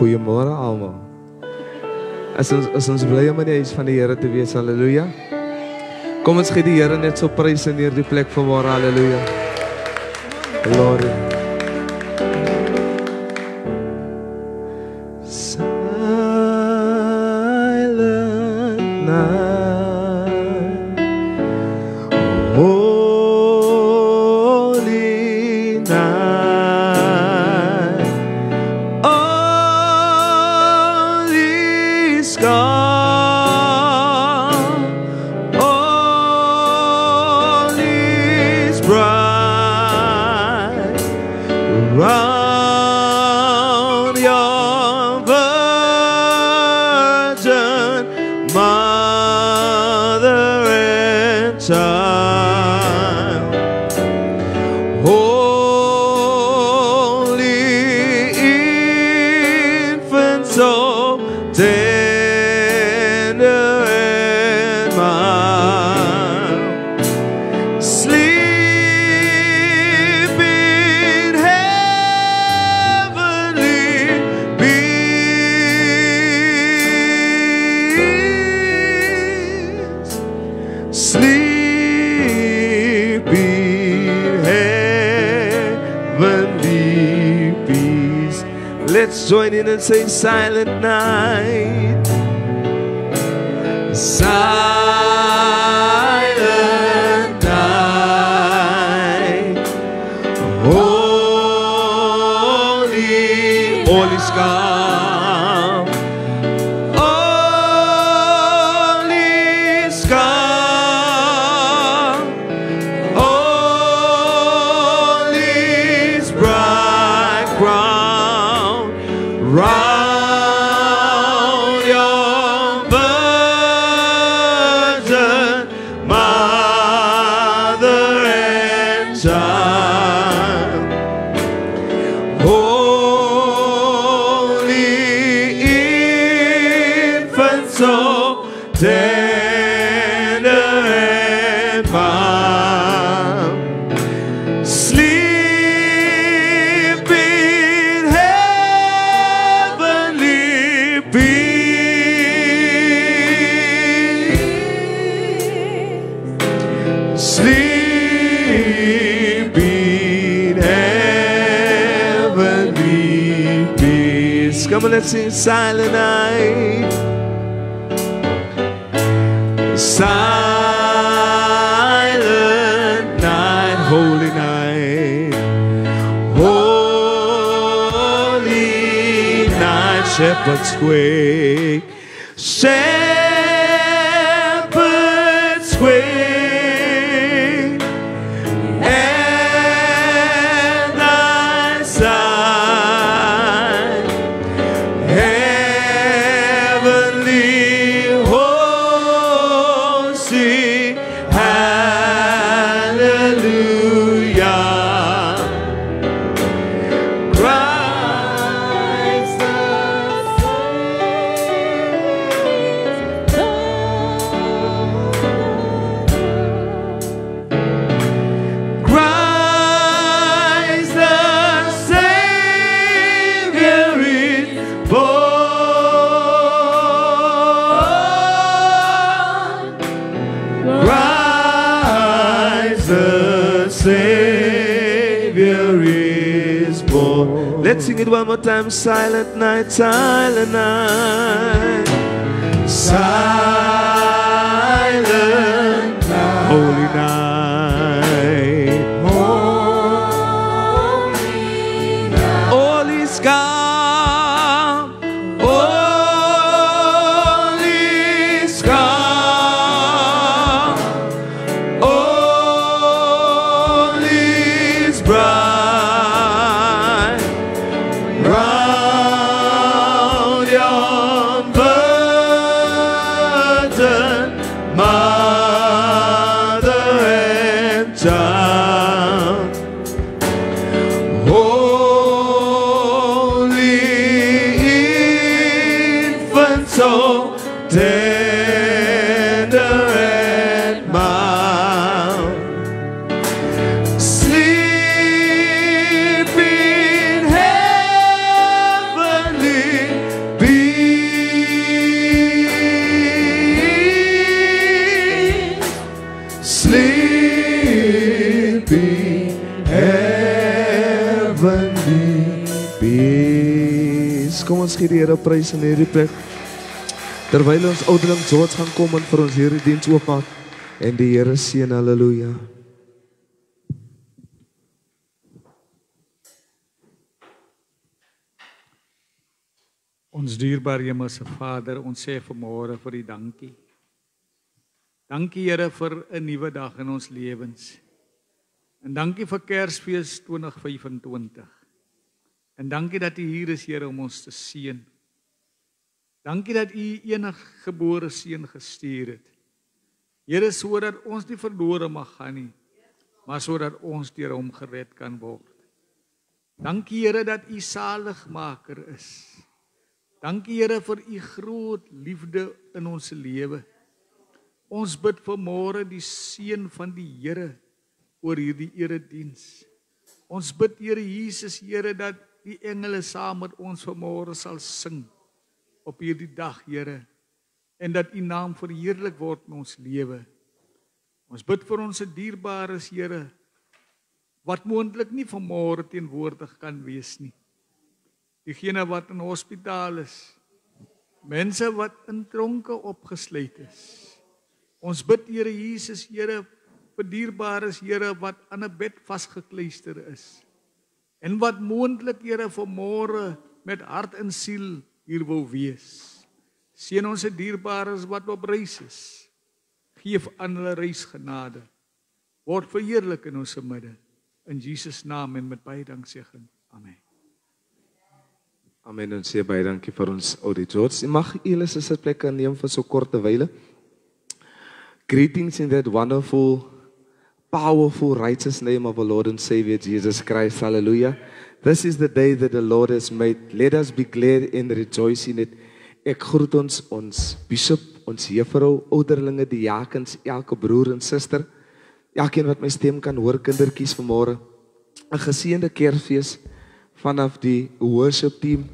Goeiemôre almal. Is ons bly om in die huis van die Here te wees. Halleluja. Kom ons gee die Here net so prys in hierdie plek vanmôre. Halleluja. Glory. Silent night, holy night, all is calm, all is bright, round your virgin mother and child. Holy infant, so tender and mild, sleep in heavenly peace. Sleep in heavenly peace. Let's join in and say silent night. Silent night, holy, all is calm, all is calm, all is bright ground, round your virgin mother and child. Holy infant, so tender and mild, sleep in heavenly peace. Sleep in heavenly peace. Come on, let's sing Silent Night. Silent night, holy night, holy night, shepherds quake, shepherds quake, and thy side, heavenly hosts sing hallelujah. Christ the Christ the Savior is born. Christ the Savior is born. Let's sing it one more time. Silent night, silent night, silent night, holy night, holy night, all is calm, all is calm, all is bright, round your virgin mother and child. Holy infant, so tender and mild, sleep in heavenly weeping, heavenly peace. Kom ons gee die Here prys in hierdie plek. Terwyl ons ouderling George gaan kom en vir ons hierdie diens oopmaak en die Here seën, haleluja. Ons dierbare Hemelse Vader, ons sê vanmôre vir U dankie. Dankie Here vir 'n nuwe dag in ons lewens. En dankie vir Kersfees 2025. En dankie dat U hier is, Here, om ons te seën. Dankie dat U eniggebore seun gestuur het. Here, sodat ons nie verlore mag gaan nie, maar sodat ons deur hom gered kan word. Dankie Here dat U saligmaker is. Dankie Here vir U groot liefde in ons lewe. Ons bid vanmôre die seën van die Here oor hierdie erediens. Ons bid Here Jesus, Here, dat die engele saam met ons vanmôre sal sing op hierdie dag, Here, en dat U naam verheerlik word in ons lewe. Ons bid vir ons dierbares, Here, wat moontlik nie vanmôre teenwoordig kan wees nie. Diegene wat in hospitaal is, mense wat in tronke opgesluit is. Ons bid Here Jesus, Here, vir dierbares, Here, wat aan 'n bed vasgekluister is. En wat moontlik, Here, vanmôre met hart en siel hier wou wees. Seën ons dierbares wat op reis is. Geef aan hulle reisgenade. Word verheerlik in ons midde. In Jesus naam en met baie danksegging. Amen. Amen, en sê baie dankie vir ons oude George. Mag julle se sitplekke neem vir so korte wyle. Greetings in that wonderful, powerful, righteous name of our Lord and Savior Jesus Christ. Hallelujah. This is the day that the Lord has made. Let us be glad and rejoice in it. Ek groet ons bishop, ons juffrou, ouderlinge, die diakens, elke broer en suster, elkeen wat my stem kan hoor, kindertjies vanmôre. 'n Geseënde Kersfees vanaf die worship team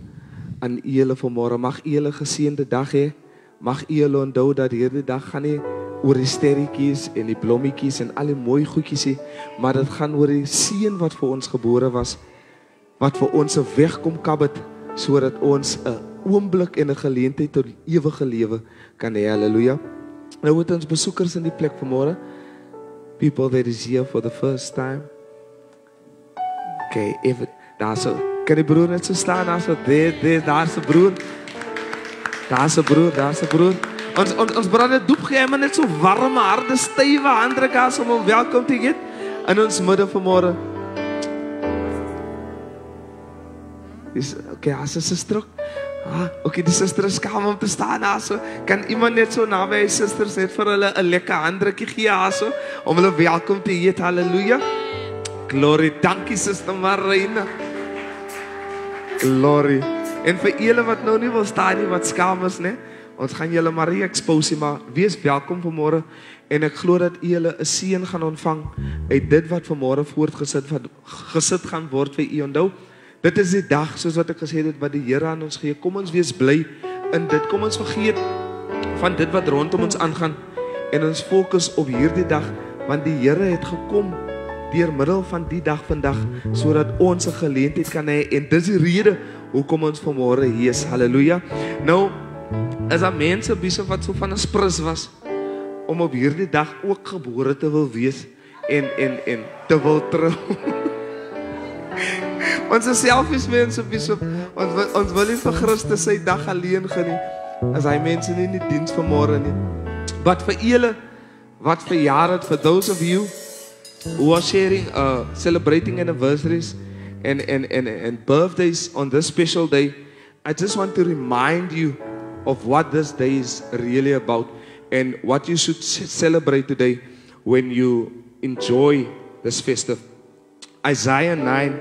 aan julle vanmôre. Mag julle 'n geseënde dag hê. Mag julle onthou dat hierdie dag gaan nie oor die sterretjies en die blommetjies en al die mooi goedjies nie, maar dit gaan oor die seun wat vir ons gebore was, wat vir ons 'n weg kom kabbet, sodat ons 'n oomblik en 'n geleentheid tot die ewige lewe kan hê. Halleluja. Nou het ons besoekers in die plek vanmôre. People that is here for the first time. Okay, daar so. Kan die broer net so staan daar so? Daar se broer. Daar's 'n broer. Ons brande doep gee maar net so warme, harde, stywe handdrukke om hom welkom te heet in ons midde vanmôre. Okay, as 'n suster. Okay, die suster is skaam om te staan daar so. Kan iemand net so naby sy susters net vir hulle 'n lekker handdrukkie gee daar so om hulle welkom te heet. Halleluja. Glory, dankie Suster Marina. Glory. En vir julle wat nou nie wil staan nie, wat skaam is, né? Ons gaan julle maar expose, maar wees welkom vanmôre en ek glo dat julle 'n seën gaan ontvang uit dit wat vanmôre gesit gaan word vir u. Onthou, dit is die dag soos wat ek gesê het wat die Here aan ons gee. Kom ons wees bly in dit. Kom ons vergeet van dit wat rondom ons aangaan en ons fokus op hierdie dag, want die Here het gekom deur middel van die dag vandag sodat ons 'n geleentheid kan hê en dis die rede hoekom ons vanmôre hier is. Halleluja. Nou is daar mense besig wat so van 'n sprus was om op hierdie dag ook gebore te wil wees en te wil trou. Ons is selfies mense besig. Ons wil nie vir Christus sy dag alleen geniet as hy mense nie in die diens vanmôre nie. Wat vir julle wat verjaar het, for those of you who are sharing celebrating anniversaries and birthdays on this special day, I just want to remind you of what this day is really about and what you should celebrate today when you enjoy this festive. Isaiah 9,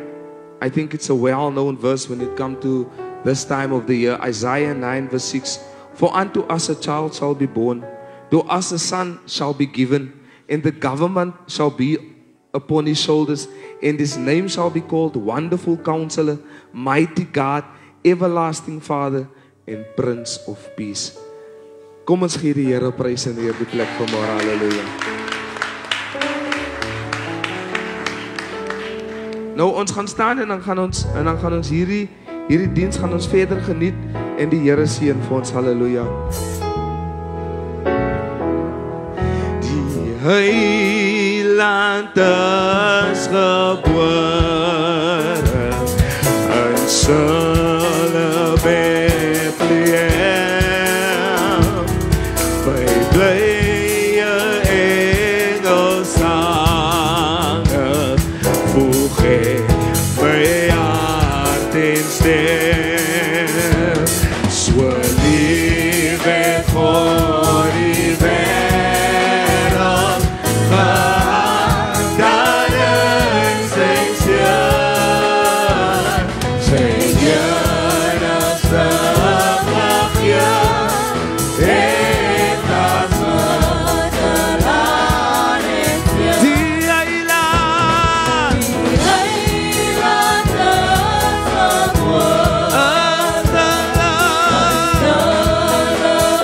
I think it's a well-known verse when it comes to this time of the year. Isaiah 9 verse 6, for unto us a child shall be born, to us a son shall be given, and the government shall be upon his shoulders, and his name shall be called Wonderful Counselor, Mighty God, Everlasting Father, and Prince of Peace. Kom ons gee die Here prys in hierdie plek vanmôre. Halleluja. Nou ons gaan staan en dan gaan ons hierdie diens gaan ons verder geniet en die Here seën vir ons. Halleluja. Die Heiland is gebore in Sulle Bethlehem, by blye engelsange voeg hy my hart en stem. So lief het God die wêreld gehad, dat in sy seun sy enigste gegee het as middelaan en seun. Die Heiland is gebore in Sulle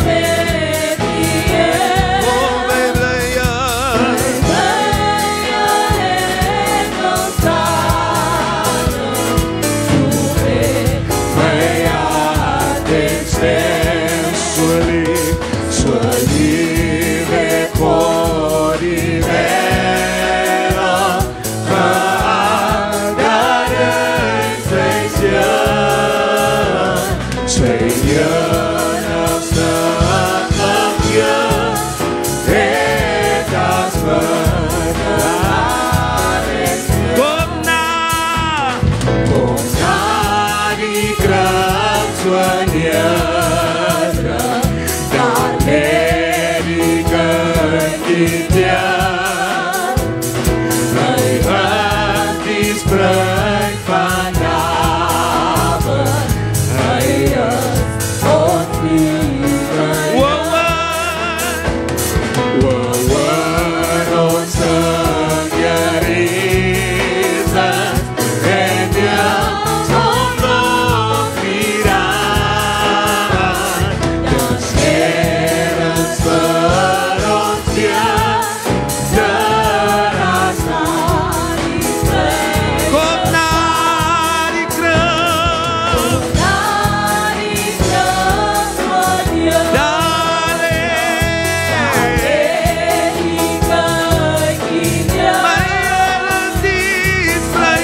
Bethlehem, o my blye engelsange voeg hy my hart en stem. So lief het God die wêreld gehad, dat in sy seun sy enigste gegee het as middelaan en seun. Kom na die krag so nederig, daar lê die kindjie teer. Hy het die spruit vanavond, hy is ons liefde. Ons sing Jerusalem, en ons lof hier aan. Dus Heer is vir ons Heer, as na die vrede. Kom na die krag, van Heer. Daar lê die kindjie neer. My Here is vry.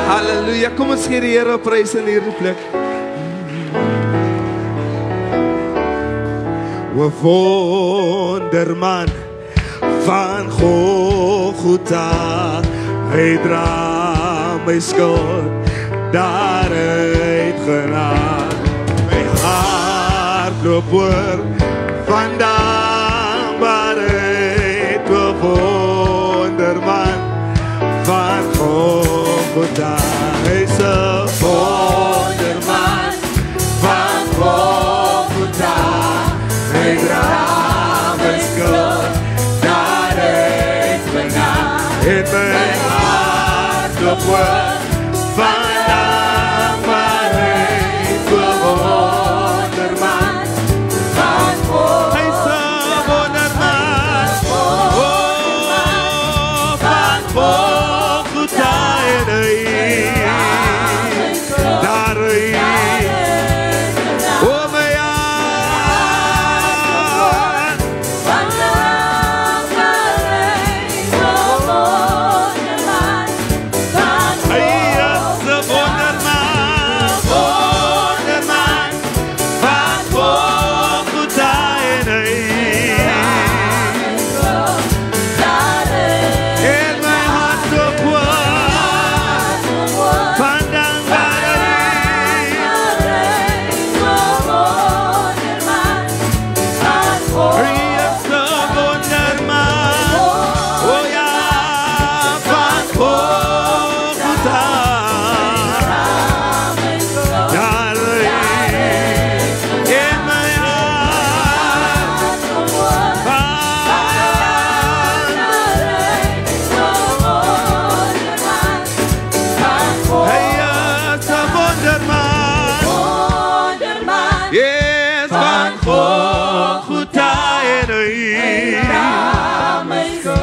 Halleluja, kom ons gee die Here prys in hierdie plek. O wonderman van Golgotha, hy dra my skuld daaruit genade. My hart loop oor van dankbaarheid, o wonderman van Golgotha. Hy's 'n wonderman van Golgotha, hy dra my skuld daaruit genade. In my hart loop oor van dankbaarheid, o wonderman van Golgotha. Hy's 'n wonderman,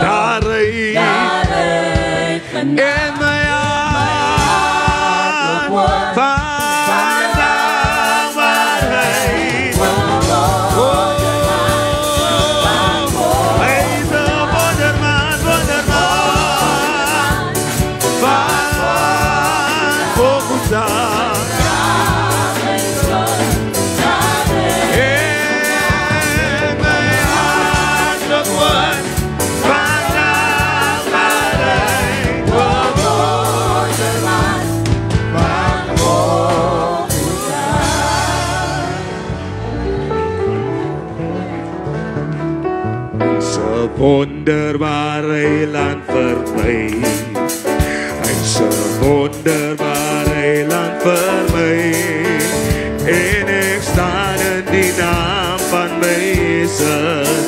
daaruit en my hart vandaan waar hy hy is 'n wonderman van Golgotha. Wonderbare land vir my. Hy's 'n wonderbare land vir my. En ek staan in die naam van my Jesus.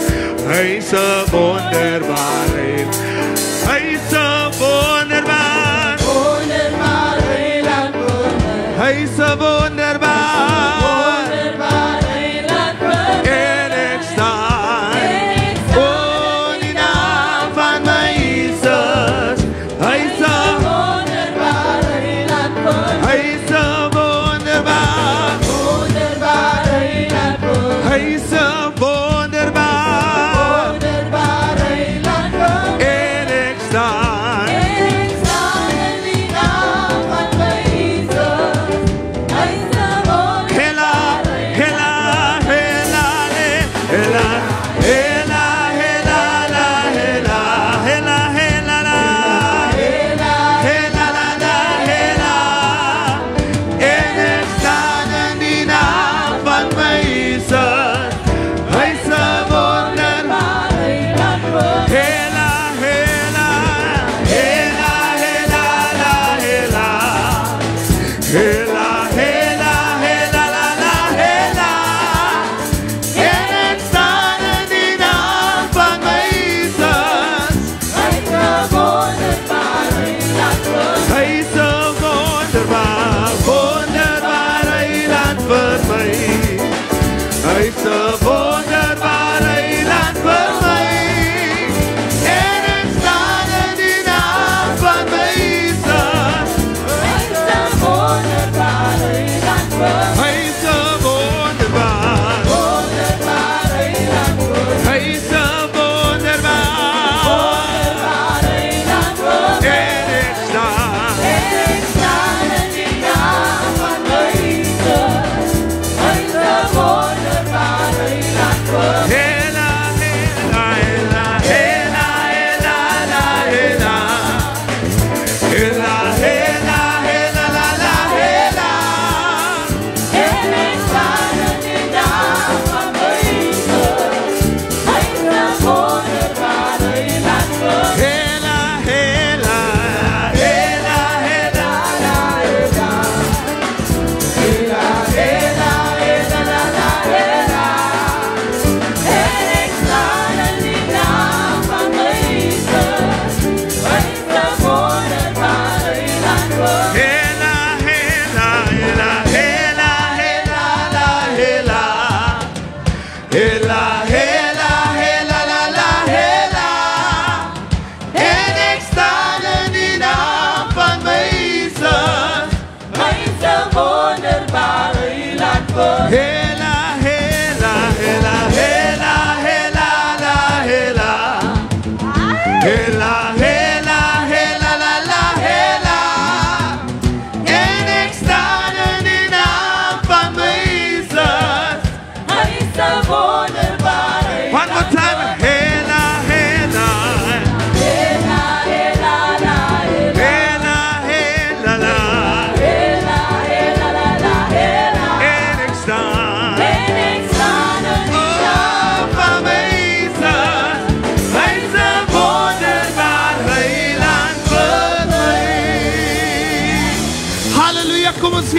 Hy's 'n wonderbare. Hy's 'n wonderbare land vir my. Hy's 'n wonderbare land vir my. En ek staan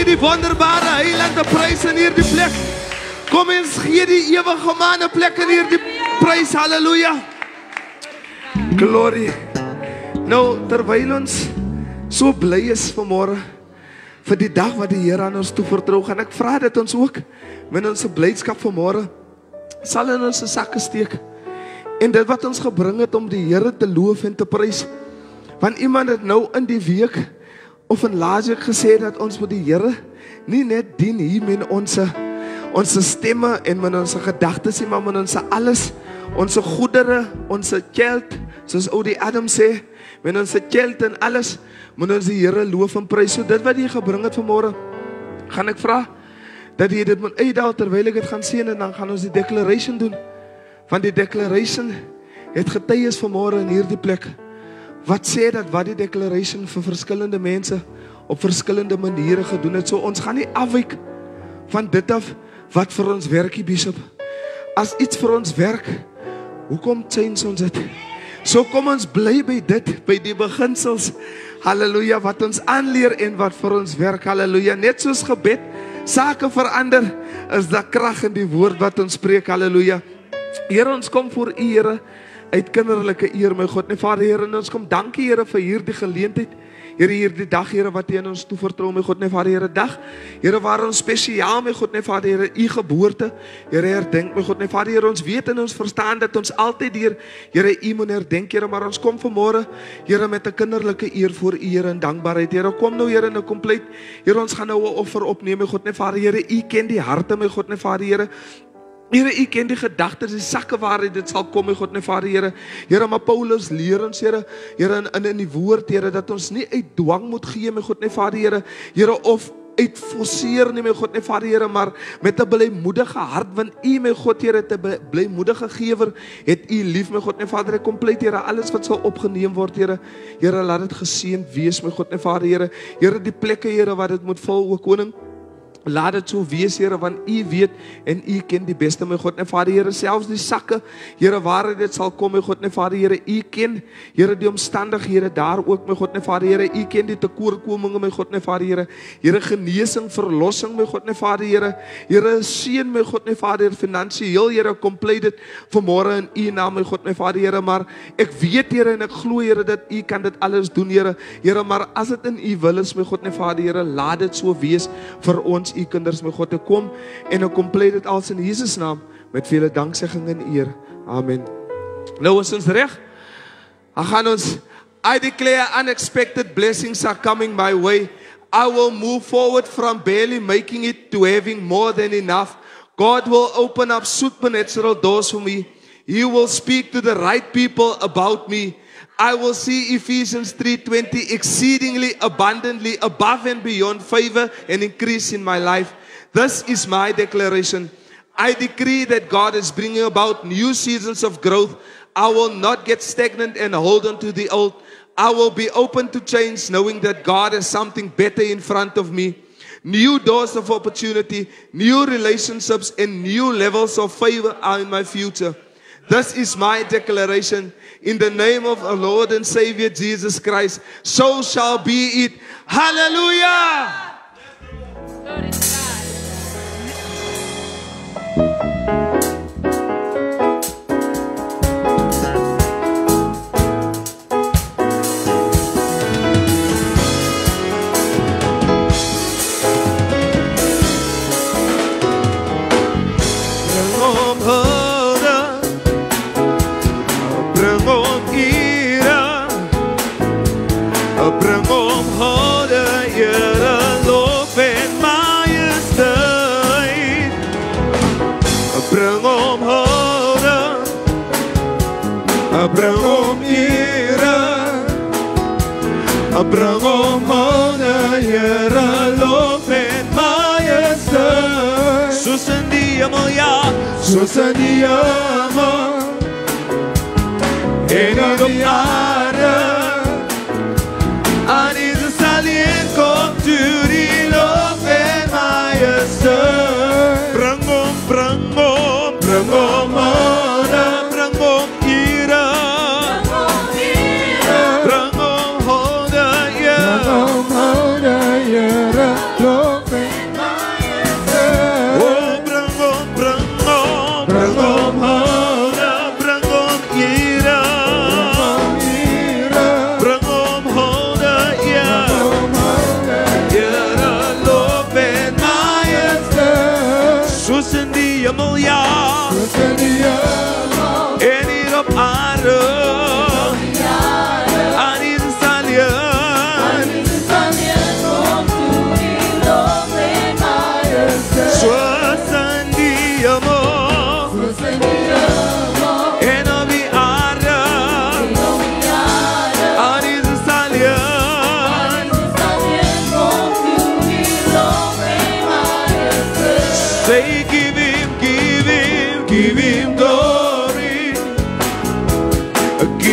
Die wonderbare heilende prys in hierdie plek. Kom ons gee die ewige man 'n plek in hierdie prys. Halleluja. Glory. Nou, terwyl ons so bly is vanmôre vir die dag wat die Here aan ons toevertrou, gaan ek vra dat ons ook met ons blydskap vanmôre sal in ons sakke steek En dit wat ons gebring het om die Here te loof en te prys. Want iemand het nou in die week of in laasweek gesê dat ons moet die Here nie net dien hier met ons stemme en met ons gedagtes nie, maar met ons alles, ons goedere, ons geld, soos Oudie Adam sê, met ons geld en alles, moet ons die Here loof en prys. So dit wat jy gebring het vanmôre, gaan ek vra dat jy dit moet uitdaal terwyl ek dit gaan sien, en dan gaan ons die declaration doen. Want die declaration het getuies vanmôre in hierdie plek. Wat sê dat wat die declaration vir verskillende mense op verskillende maniere gedoen het. So ons gaan nie afwyk van dit af wat vir ons werk, Bishop. As iets vir ons werk, hoekom change ons dit? So kom ons bly by dit, by die beginsels, halleluja, wat ons aanleer en wat vir ons werk, halleluja. Net soos gebed, sake verander, is daar krag in die woord wat ons spreek, halleluja. Here, ons kom voor U, Here, uit kinderlike eer, my God, en Vader, Here, en ons kom dankie, Here, vir hierdie geleentheid, Here, hierdie dag, Here, wat U aan ons toevertrou, my God, en Vader, Here, dag, Here, waar ons spesiaal, my God, en Vader, Here, U geboorte, Here, herdenk, my God, en Vader, Here, ons weet en ons verstaan dat ons altyd hier, Here, U moet herdenk, Here, maar ons kom vanmôre, Here, met 'n kinderlike eer voor U, Here, en dankbaarheid, Here, kom nou, Here, in 'n kompleet, Here, ons gaan nou 'n offer opneem, my God, en Vader, Here, U ken die harte, my God, en Vader, Here, Here, U ken die gedagtes, die sakke waarin dit sal kom, my God, my Vader, Here. Here, maar Paulus leer ons, Here, Here, in die woord, Here, dat ons nie uit dwang moet gee, my God, my Vader, Here, Here, of uit forceer nie, my God, my Vader, Here, maar met 'n blymoedige hart, want U, my God, Here, te blymoedige gewer, het U lief, my God, my Vader, Here, kompleet, Here, alles wat sal opgeneem word, Here, Here, laat dit geseënd wees, my God, my Vader, Here, Here, die plekke, Here, wat dit moet vul, o Koning, laat dit so wees, Here, want U weet en U ken die beste, my God, en Vader, Here, selfs die sakke, Here, waar dit sal kom, my God, en Vader, Here, U ken, Here, die omstandighede daar ook, my God, en Vader, Here, U ken die tekortkominge, my God, en Vader, Here, Here, genesing, verlossing, my God, en Vader, Here, Here, seën, my God, en Vader, finansiëel, Here, kompleet dit vanmôre in U naam, my God, en Vader, Here, maar ek weet, Here, en ek glo, Here, dat U kan dit alles doen, Here, Here, maar as dit in U wil is, my God, en Vader, Here, laat dit so wees vir ons, U kinders, my God, te kom en ek kompleet dit als in Jesus naam met vele danksegging en eer. Amen. Nou is ons reg. Dan gaan ons, I declare unexpected blessings are coming my way. I will move forward from barely making it to having more than enough. God will open up supernatural doors for me. He will speak to the right people about me. I will see Ephesians 3:20 exceedingly abundantly above and beyond favor and increase in my life. This is my declaration. I decree that God is bringing about new seasons of growth. I will not get stagnant and hold on to the old. I will be open to change, knowing that God has something better in front of me. New doors of opportunity, new relationships, and new levels of favor are in my future. This is my declaration in the name of our Lord and Savior Jesus Christ. So shall be it. Hallelujah! Glory to God. Bring om ere, bring om honor, Here, lof en majesteit. Soos in die hemel, ja, soos in die hemel, en op die aarde, aan Jesus alleen kom toe die lof en majesteit. Bring om honor, bring om ere.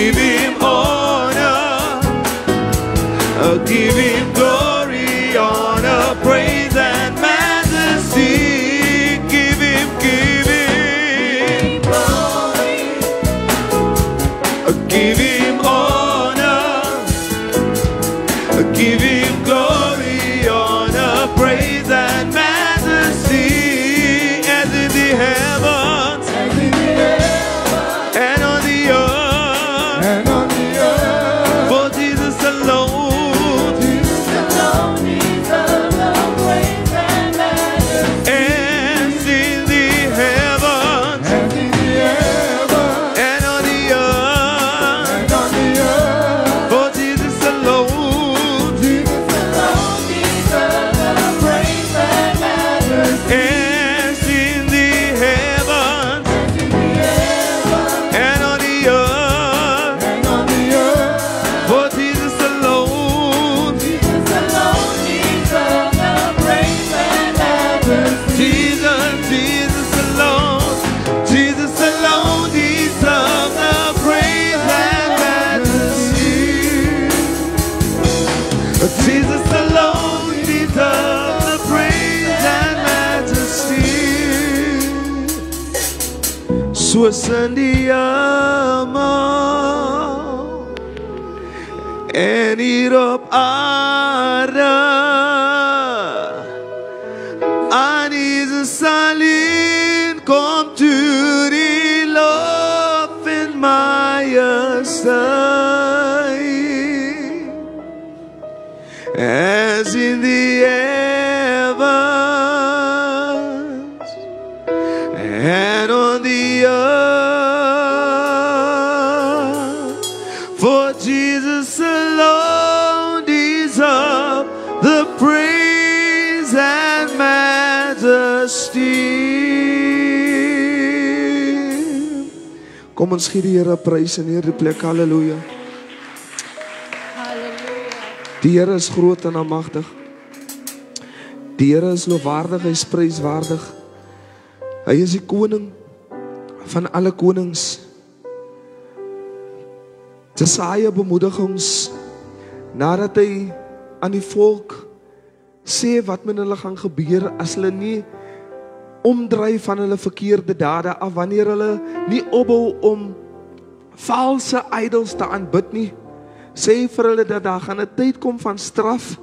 give him honor, give him glory, honor, praise and majesty. Give him glory, give him honor, give him glory, honor, praise and majesty, as in the heavens, and on the earth, for Jesus alone, deserves the praise and majesty. As in the heavens, and on the earth, for Jesus alone, deserves the praise and majesty. As in the heavens, and on the earth, for Jesus alone, deserves the praise and majesty. Jesus alone deserves the praise and majesty. Jesus alone deserves the praise and majesty. Soos in die hemel en hier op aarde, aan Jesus alleen kom toe die lof en majesteit. As in the heavens and on the earth, for Jesus alone deserves the praise and majesty. Kom ons gee die Here prys in hierdie plek. Halleluja. Die Here is groot en almagtig. Die Here is lofwaardig, hy is pryswaardig. Hy is die koning van alle konings. Jesaja bemoedig ons nadat hy aan die volk sê wat met hulle gaan gebeur as hulle nie omdraai van hulle verkeerde dade af, wanneer hulle nie ophou om valse idols te aanbid nie. Sê vir hulle dat daar gaan 'n tyd kom van straf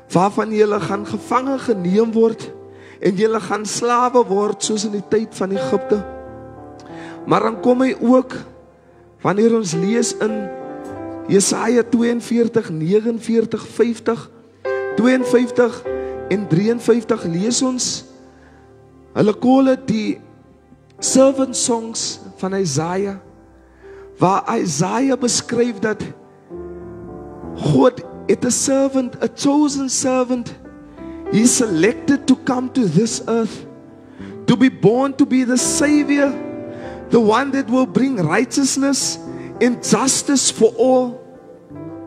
waarvan julle gaan gevange geneem word en julle gaan slawe word soos in die tyd van Egipte. Maar dan kom hy ook wanneer ons lees in Jesaja 42, 49, 50, 52 en 53 lees ons, hulle call dit die servant songs van Isaiah, waar Isaiah beskryf dat God het 'n servant, a chosen servant, he selected to come to this earth, to be born to be the Savior, the one that will bring righteousness and justice for all,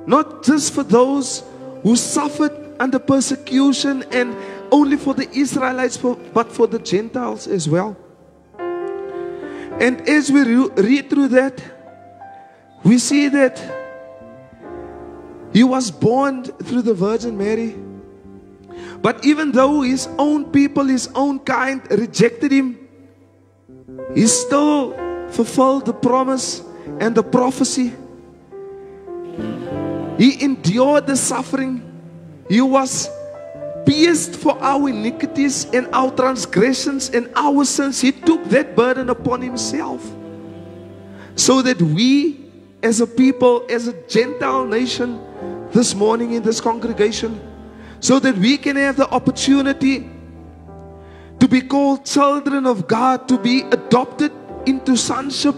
not just for those who suffered under persecution and only for the Israelites, but for the Gentiles as well. And as we read through that, we see that he was born through the Virgin Mary. But even though his own people, his own kind rejected him, he still fulfilled the promise and the prophecy. He endured the suffering. He was pierced for our iniquities and our transgressions and our sins. He took that burden upon himself, so that we as a people, as a Gentile nation this morning in this congregation, so that we can have the opportunity to be called children of God, to be adopted into sonship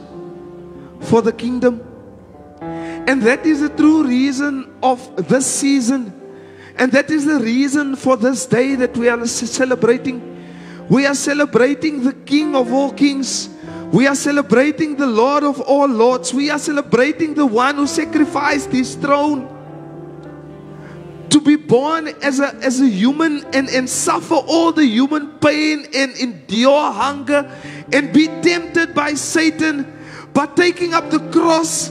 for the kingdom. And that is the true reason of this season. And that is the reason for this day that we are celebrating. We are celebrating the King of all kings. We are celebrating the Lord of all lords. We are celebrating the one who sacrificed his throne to be born as a human and suffer all the human pain and endure hunger and be tempted by Satan, but taking up the cross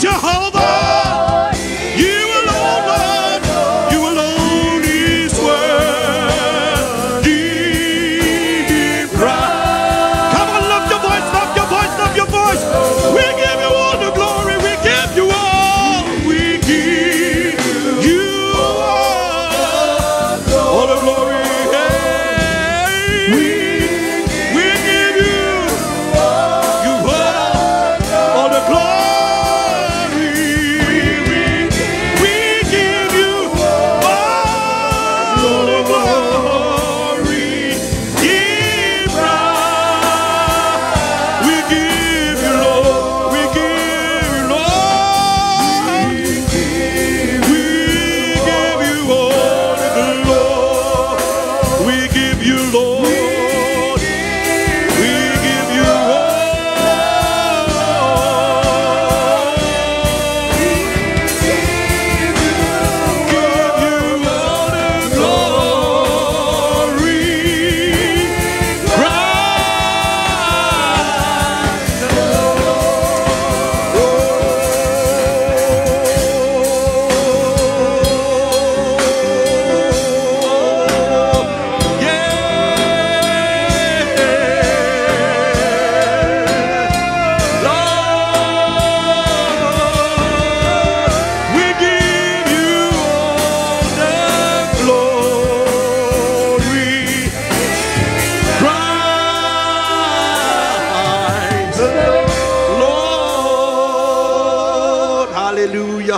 Jehovah, you alone, Lord, you alone is worthy praise. Come on, lift your voice, lift your voice, lift your voice. We give you all the glory, we give you all, we give you all the glory.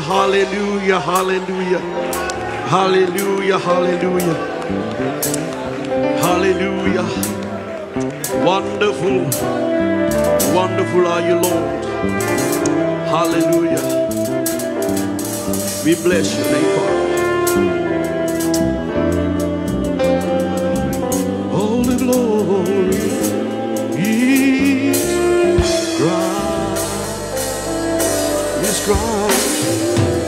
Hallelujah, hallelujah, hallelujah, hallelujah, hallelujah. Wonderful, wonderful are you, Lord. Hallelujah. We bless your name, Father. All the glory is Christ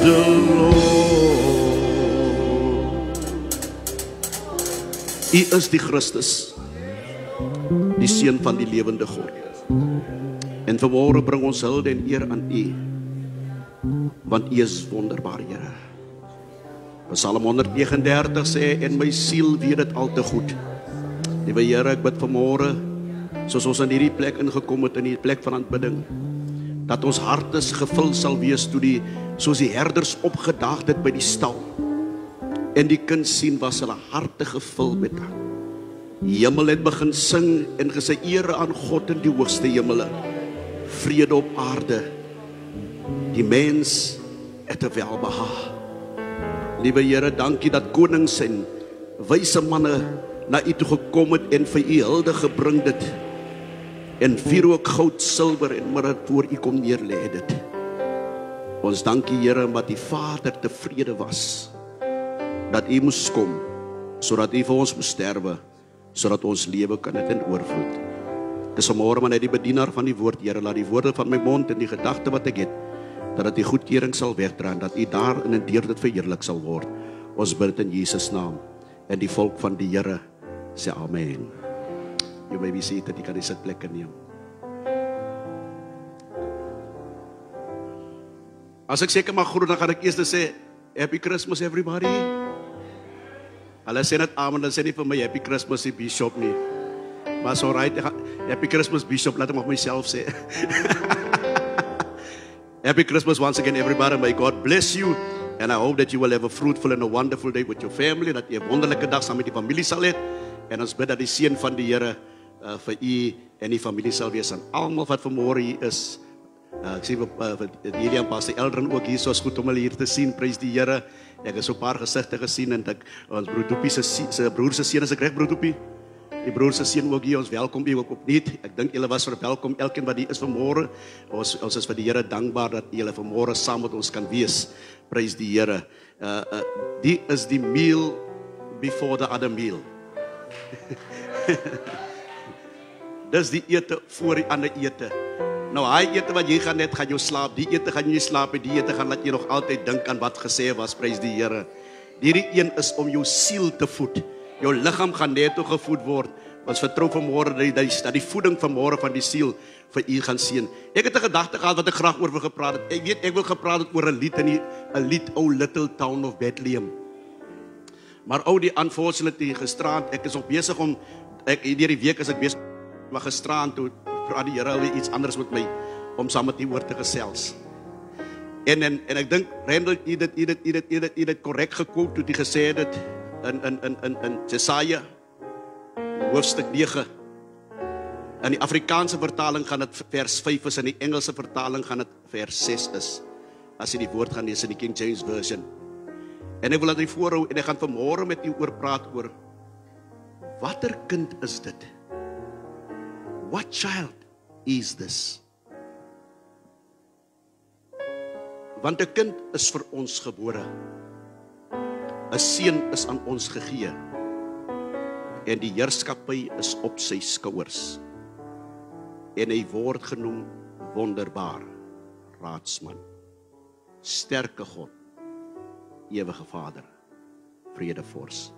the Lord. U is die Christus, die Seun van die lewende God. En vanmôre bring ons hulde en eer aan U, want U is wonderbaar, Here. Psalm 139 sê, en my siel weet dit al te goed. Liewe Here, ek bid vanmôre, soos ons in hierdie plek ingekom het, in die plek van aanbidding, dat ons hartes gevul sal wees soos die herders opgedaag het by die stal. En die kind sien was hulle harte gevul met die hemel het begin sing en gesê ere aan God in die hoogste hemele, vrede op aarde, die mens het 'n welbehaag. Liewe Here, dankie dat konings en wyse manne na U toe gekom het en vir U hulde gebring dit. En wierook, goud, silwer en mirre voor U kom neerlê dit. Ons dankie Here, omdat die Vader tevrede was dat U moes kom, sodat U vir ons moes sterwe, sodat ons lewe kan het in oorvloed. Dis vanmôre maar net die bedienaar van die woord, Here, laat die woorde van my mond en die gedagte wat ek het, dat dit die goedkeuring sal wegdra en dat U daarin en deur dit verheerlik sal word. Ons bid in Jesus naam. En die volk van die Here sê amen. You may be seated, jy kan die sitplekke neem. As ek seker mag groet, dan gaan ek eers sê, Happy Christmas everybody. Hulle sê net amen, dan sê nie vir my Happy Christmas die Bishop nie. Maar so right, Happy Christmas Bishop, laat ek maar myself sê. Happy Christmas once again everybody, may God bless you. And I hope that you will have a fruitful and a wonderful day with your family, dat jy 'n wonderlike dag saam met die familie sal hê. En ons bid dat die seën van die Here vir u en die familie sal wees aan almal wat vanmôre hier is. Ek sien vir hierdie en Pastor Eldrin ook hier, so is goed om hulle hier te sien. Prys die Here. Ek het so 'n paar gesigte gesien en ons broer Doopie se broer se seun, is ek reg broer Doopie? Die broer se seun ook hier, ons welkom u ook opnuut. Ek dink julle was verwelkom, elkeen wat hier is vanmôre. Ons is vir die Here dankbaar dat julle vanmôre saam met ons kan wees. Prys die Here. Die is die meal before the other meal. Dis die ete voor die ander ete. Nou hy ete wat jy gaan net, gaan jou slaap. Die ete gaan jy nie slaap, die ete gaan laat jy nog altyd dink aan wat gesê was. Prys die Here. Hierdie een is om jou siel te voed. Jou liggaam gaan net gevoed word, Ons vertrou vanmôre dat die voeding vanmôre van die siel vir u gaan seën. Ek het 'n gedagte gehad wat ek graag oor wil gepraat het. Ek wil gepraat het oor 'n lied, O Little Town of Bethlehem. Maar die unfortunately gisterand, ek is nog besig om deur die week is ek besig, maar gisterand toe praat die Here alweer iets anders met my om saam met u oor te gesels. En ek dink Randall het dit korrek gekwote toe hy gesê het dit in Jesaja hoofstuk 9. In die Afrikaanse vertaling gaan dit vers 5 is, in die Engelse vertaling gaan dit vers 6 is. As jy die woord gaan lees in die King James Version. En ek wil dat jy voorhou en ek gaan vanmôre met u oor praat oor watter kind is dit? What child is this? Want 'n kind is vir ons gebore. 'n Seun is aan ons gegee. En die heerskappy is op sy skouers. En hy word genoem wonderbaar, raadsman, sterke God, ewige Vader, vredevors.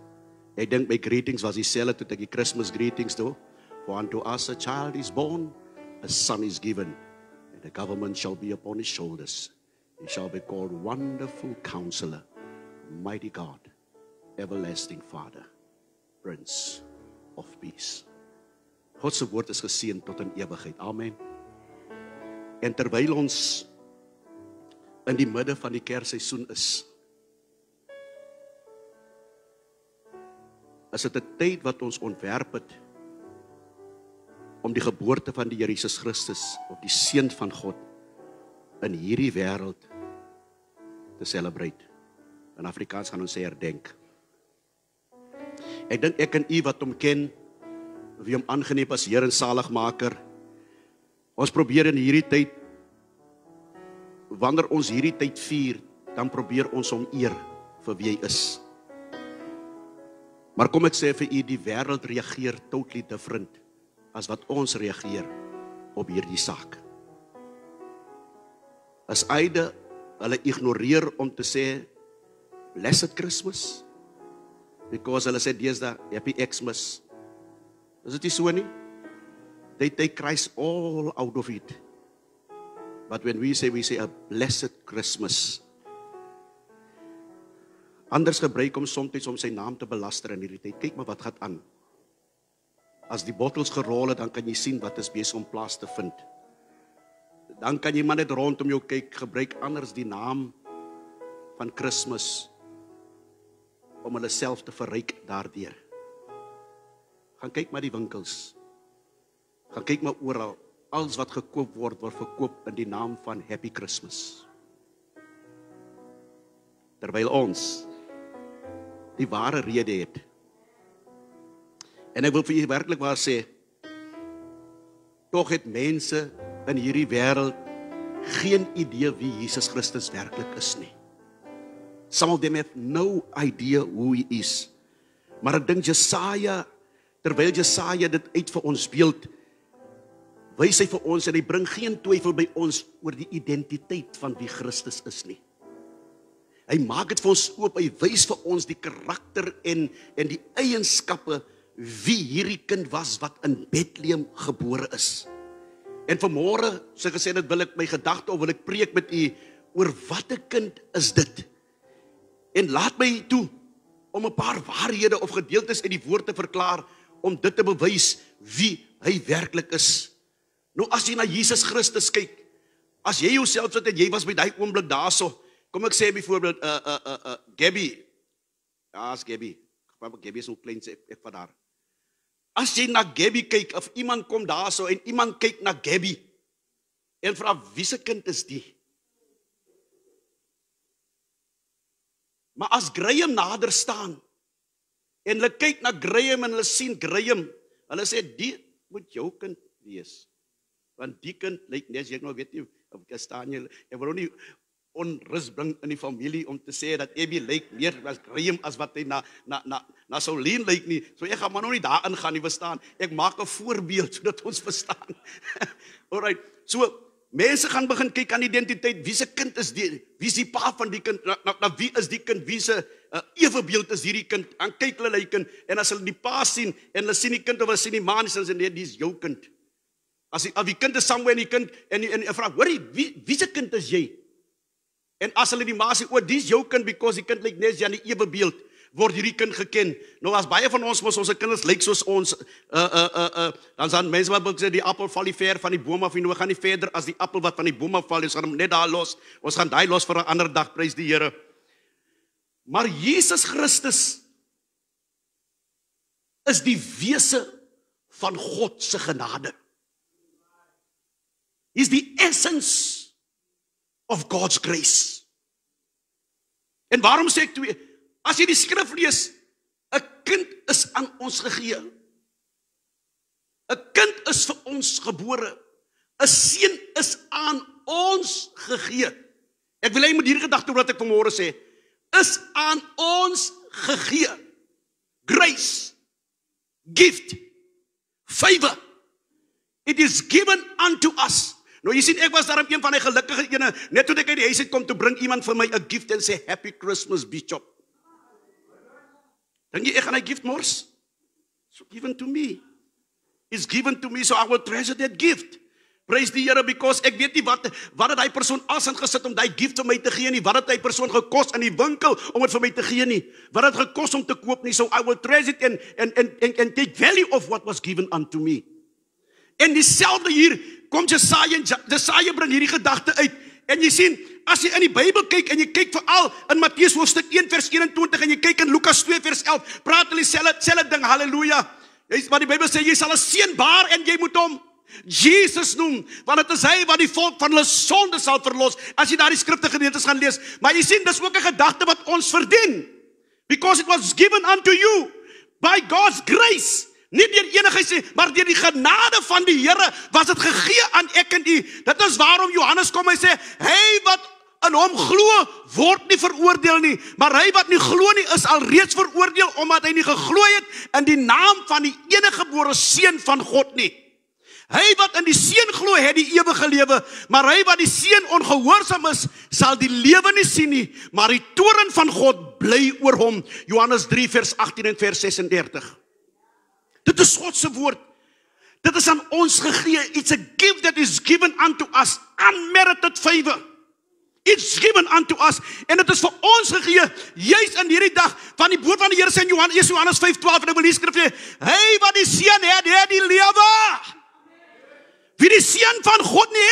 Ek dink my greetings was dieselfde toe ek die Christmas greetings doen. For unto us a child is born, a son is given, and the government shall be upon his shoulders. He shall be called Wonderful Counselor, Mighty God, Everlasting Father, Prince of Peace. God se woord is geseën tot in ewigheid. Amen. En terwyl ons in die midde van die Kersseisoen is dit 'n tyd wat ons ontwerp het om die geboorte van die Here Jesus Christus, of die Seun van God, in hierdie wêreld te celebrate. In Afrikaans gaan ons sê herdenk. Ek dink ek en u wat hom ken, wie hom aangeneem as Heer en Saligmaker, ons probeer in hierdie tyd, wanneer ons hierdie tyd vier, dan probeer ons hom eer vir wie hy is. Maar kom ek sê vir u, die wêreld reageer totally different as wat ons reageer op hierdie saak. As hulle ignoreer om te sê Blessed Christmas, because hulle sê deesdae Happy Xmas. Is dit nie so nie? They take Christ all out of it. But when we say a Blessed Christmas. Anders gebruik hom soms om sy naam te belaster in hierdie tyd. Kyk maar wat gaan aan. As die bottels gerol het, dan kan jy sien wat is besig om plaas te vind. Dan kan jy maar net rondom jou kyk, gebruik anders die naam van Christmas om hulle self te verryk daardeur. Gaan kyk maar die winkels. Gaan kyk maar oral. Alles wat gekoop word verkoop in die naam van Happy Christmas. Terwyl ons die ware rede het. En ek wil vir julle werklik waar sê, tog het mense in hierdie wêreld geen idee wie Jesus Christus werklik is nie. Some of them have no idea who he is. Maar ek dink Jesaja, terwyl Jesaja dit uit vir ons beeld, wys hy vir ons en hy bring geen twyfel by ons oor die identiteit van wie Christus is nie. Hy maak dit vir ons oop, hy wys vir ons die karakter en die eienskappe wie hierdie kind was wat in Bethlehem gebore is. En vanmôre, so gesê dit wil ek my gedagte of wil ek preek met u oor watter kind is dit? En laat my toe om 'n paar waarhede of gedeeltes uit die woord te verklaar om dit te bewys wie hy werklik is. Nou as jy na Jesus Christus kyk, as jy jouself sit en jy was by daai oomblik daarso, kom ek sê byvoorbeeld Gabby. Ja, as Gabby. Gabby is so klein sê ek van daar. As jy na Gabby kyk of iemand kom daarso en iemand kyk na Gabby en vra wie se kind is die? Maar as Graham nader staan en hulle kyk na Graham en hulle sien Graham, hulle sê die moet jou kind wees. Want die kind lyk net, ek nou weet nie of ek staan jy, ek wil nie onrus bring in die familie om te sê dat Abby lyk meer as Graham as wat hy na Soulien lyk nie. So ek gaan maar nou nie daarin gaan nie, verstaan. Ek maak 'n voorbeeld sodat ons verstaan. Alright. So Mense gaan begin kyk aan identiteit, wie se kind is die, wie is die pa van die kind, na wie is die kind, wie se ewebeeld is hierdie kind, en kyk hulle die kind, en as hulle die pa sien, en hulle sien die kind, of hulle sien die ma, en hulle sê, nee, die is jou kind. As die kind is somewhere in die kind, en vraag, hoorie, wie se kind is jy? En as hulle die ma sê, die is jou kind, because die kind lyk net aan die ewebeeld, word hierdie kind geken. Nou as baie van ons kinders lyk soos ons, dan sal mense wat sê, die appel val nie ver van die boom af, en we gaan nie verder as die appel wat van die boom af val, ons gaan hom net daar los, ons gaan die los vir 'n ander dag, prys die Here. Maar Jesus Christus is die wese van God se genade. He is the essence of God's grace. En waarom sê ek twee? As jy die skrif lees, 'n kind is aan ons gegee. 'n Kind is vir ons gebore. 'n Seun is aan ons gegee. Ek wil hê jy moet hierdie gedagte wat ek vanmôre sê, is aan ons gegee. Grace, gift, favor. It is given unto us. Nou jy sien, ek was daarom een van die gelukkige ene, net toe ek uit die huis uit kom, toe bring iemand vir my 'n gift en sê, Happy Christmas, Bishop. Dink jy, ek gaan hy gift mors? It's given to me. It's given to me, so I will treasure that gift. Praise die Here, because ek weet nie wat het hy persoon as ingesit om die gift vir my te gee nie, wat het hy persoon gekos in die winkel om dit vir my te gee nie, wat het gekos om te koop nie, so I will treasure it and take value of what was given unto me. En dieselfde hier, kom Jesaja bring hierdie gedagte uit, en jy sien, as jy in die Bybel kyk, en jy kyk veral in Matteus hoofstuk 1 vers 21, en jy kyk in Lukas 2 vers 11, praat hulle selfde ding, halleluja, maar die Bybel sê, jy sal 'n seun baar, en jy moet hom Jesus noem, want het is hy wat die volk van hulle sonde sal verlos, as jy daar die skrifte gedeeltes gaan lees, maar jy sien, dis ook 'n gedagte wat ons verdien, because it was given unto you, by God's grace, nie deur enige sê, maar deur die genade van die Here, was dit gegee aan ek en u, dit is waarom Johannes kom, hy sê, hy wat in hom glo, word nie veroordeel nie, maar hy wat nie glo nie, is al reeds veroordeel, omdat hy nie geglo het, in die naam van die enige gebore seun van God nie. Hy wat in die seun glo, het die ewige lewe, maar hy wat die seun ongehoorsaam is, sal die lewe nie sien nie, maar die toorn van God bly oor hom. Johannes 3 vers 18 en vers 36. Dit is God se woord. Dit is aan ons gegee. It's a gift that is given unto us, unmerited favor. It's given unto us, en dit is vir ons gegee, juis in hierdie dag, van die woord van die Here sê in Johannes 5:12, en ek wil hier skrif sê, hy wat die seun het die lewe. Wie die seun van God nie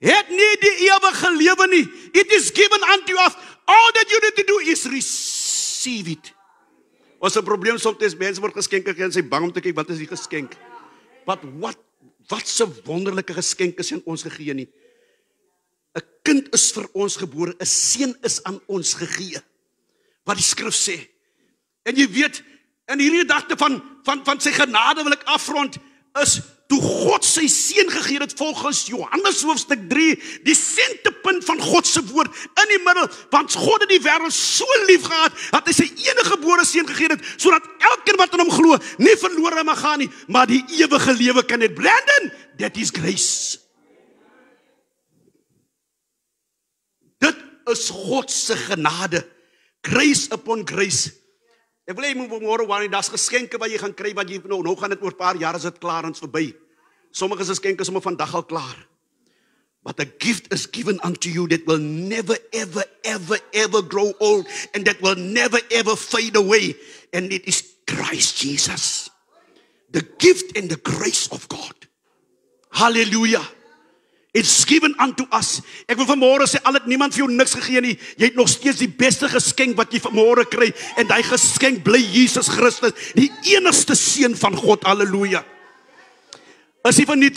het nie die ewige lewe nie. It is given unto us. All that you need to do is receive it. Ons 'n probleem soms, mense word geskenke en sy bang om te kyk, wat is die geskenk? Wat se wonderlike geskenk is aan ons gegee nie. 'n Kind is vir ons gebore, 'n seun is aan ons gegee. Wat die skrif sê. En jy weet, in hierdie gedagte van sy genade wil ek afrond, is toe God sy seun gegee het volgens Johannes hoofstuk 3, die sentepunt van God se woord in die middel, want God het die wêreld so lief gehad, dat hy sy enige gebore seun gegee het, sodat elkeen wat in hom glo, nie verlore mag gaan nie, maar die ewige lewe kan het. Brandon, that is grace. Dit is God se genade. Grace upon grace. Ek wil hê jy moet môre wanneer daar's geskenke wat jy gaan kry, wat jy nou gaan dit oor 'n paar jaar is dit klaar en verby. Sommige geskenke sommer vandag al klaar. But a gift is given unto you that will never ever ever ever grow old, and that will never ever fade away, and it is Christ Jesus. The gift and the grace of God. Hallelujah. It's given unto us. Ek wil vanmôre sê, al het niemand vir jou niks gegee nie, jy het nog steeds die beste geskenk wat jy vanmôre kry, en daai geskenk bly Jesus Christus, die enigste seun van God. Halleluja. Is hy verniet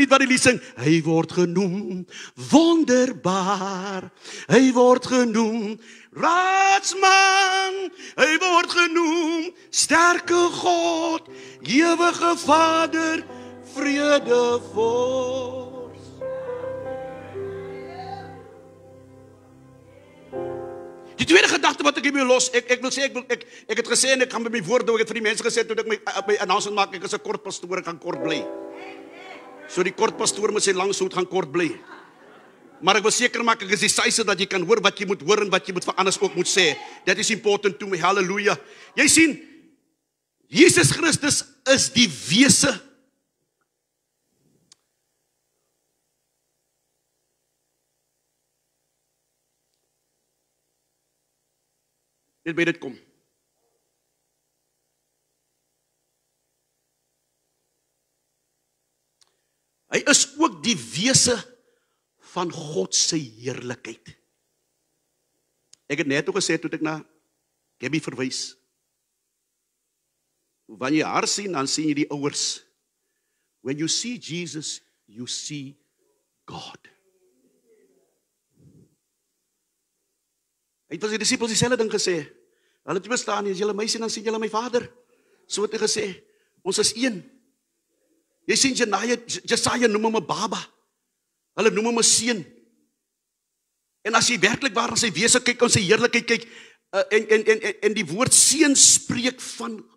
wat die lied sing? Hy word genoem wonderbaar, hy word genoem raadsman, hy word genoem sterke God, ewige Vader, vredevors. Die tweede gedagte wat ek hiermee los, ek wil sê, ek het gesê, en ek gaan by my woord doen, ek het vir die mense gesê, toe ek my announcement maak, ek is 'n kort pastoor, ek gaan kort bly. So die kort pastoor met sy lang sout gaan kort bly. Maar ek wil seker maak ek is die syse dat jy kan hoor wat jy moet hoor en wat jy moet vir anders ook moet sê. That is important to me. Hallelujah. Jy sien, Jesus Christus is die wese net by dit kom. Hy is ook die wese van God se heerlikheid. Ek het net ook gesê toe ek na Gabby verwys. Wanneer jy haar sien, dan sien jy die ouers. When you see Jesus, you see God. Hy het vir sy disippels dieselfde ding gesê. Hulle het bestaan, as julle my sien, dan sien julle my Vader. So het hy gesê, ons is een. Jy sien Jesaja noem hom 'n baba. Hulle noem hom 'n seun. En as jy werklik waar na sy wese kyk, en sy heerlikheid kyk, en die woord seun spreek van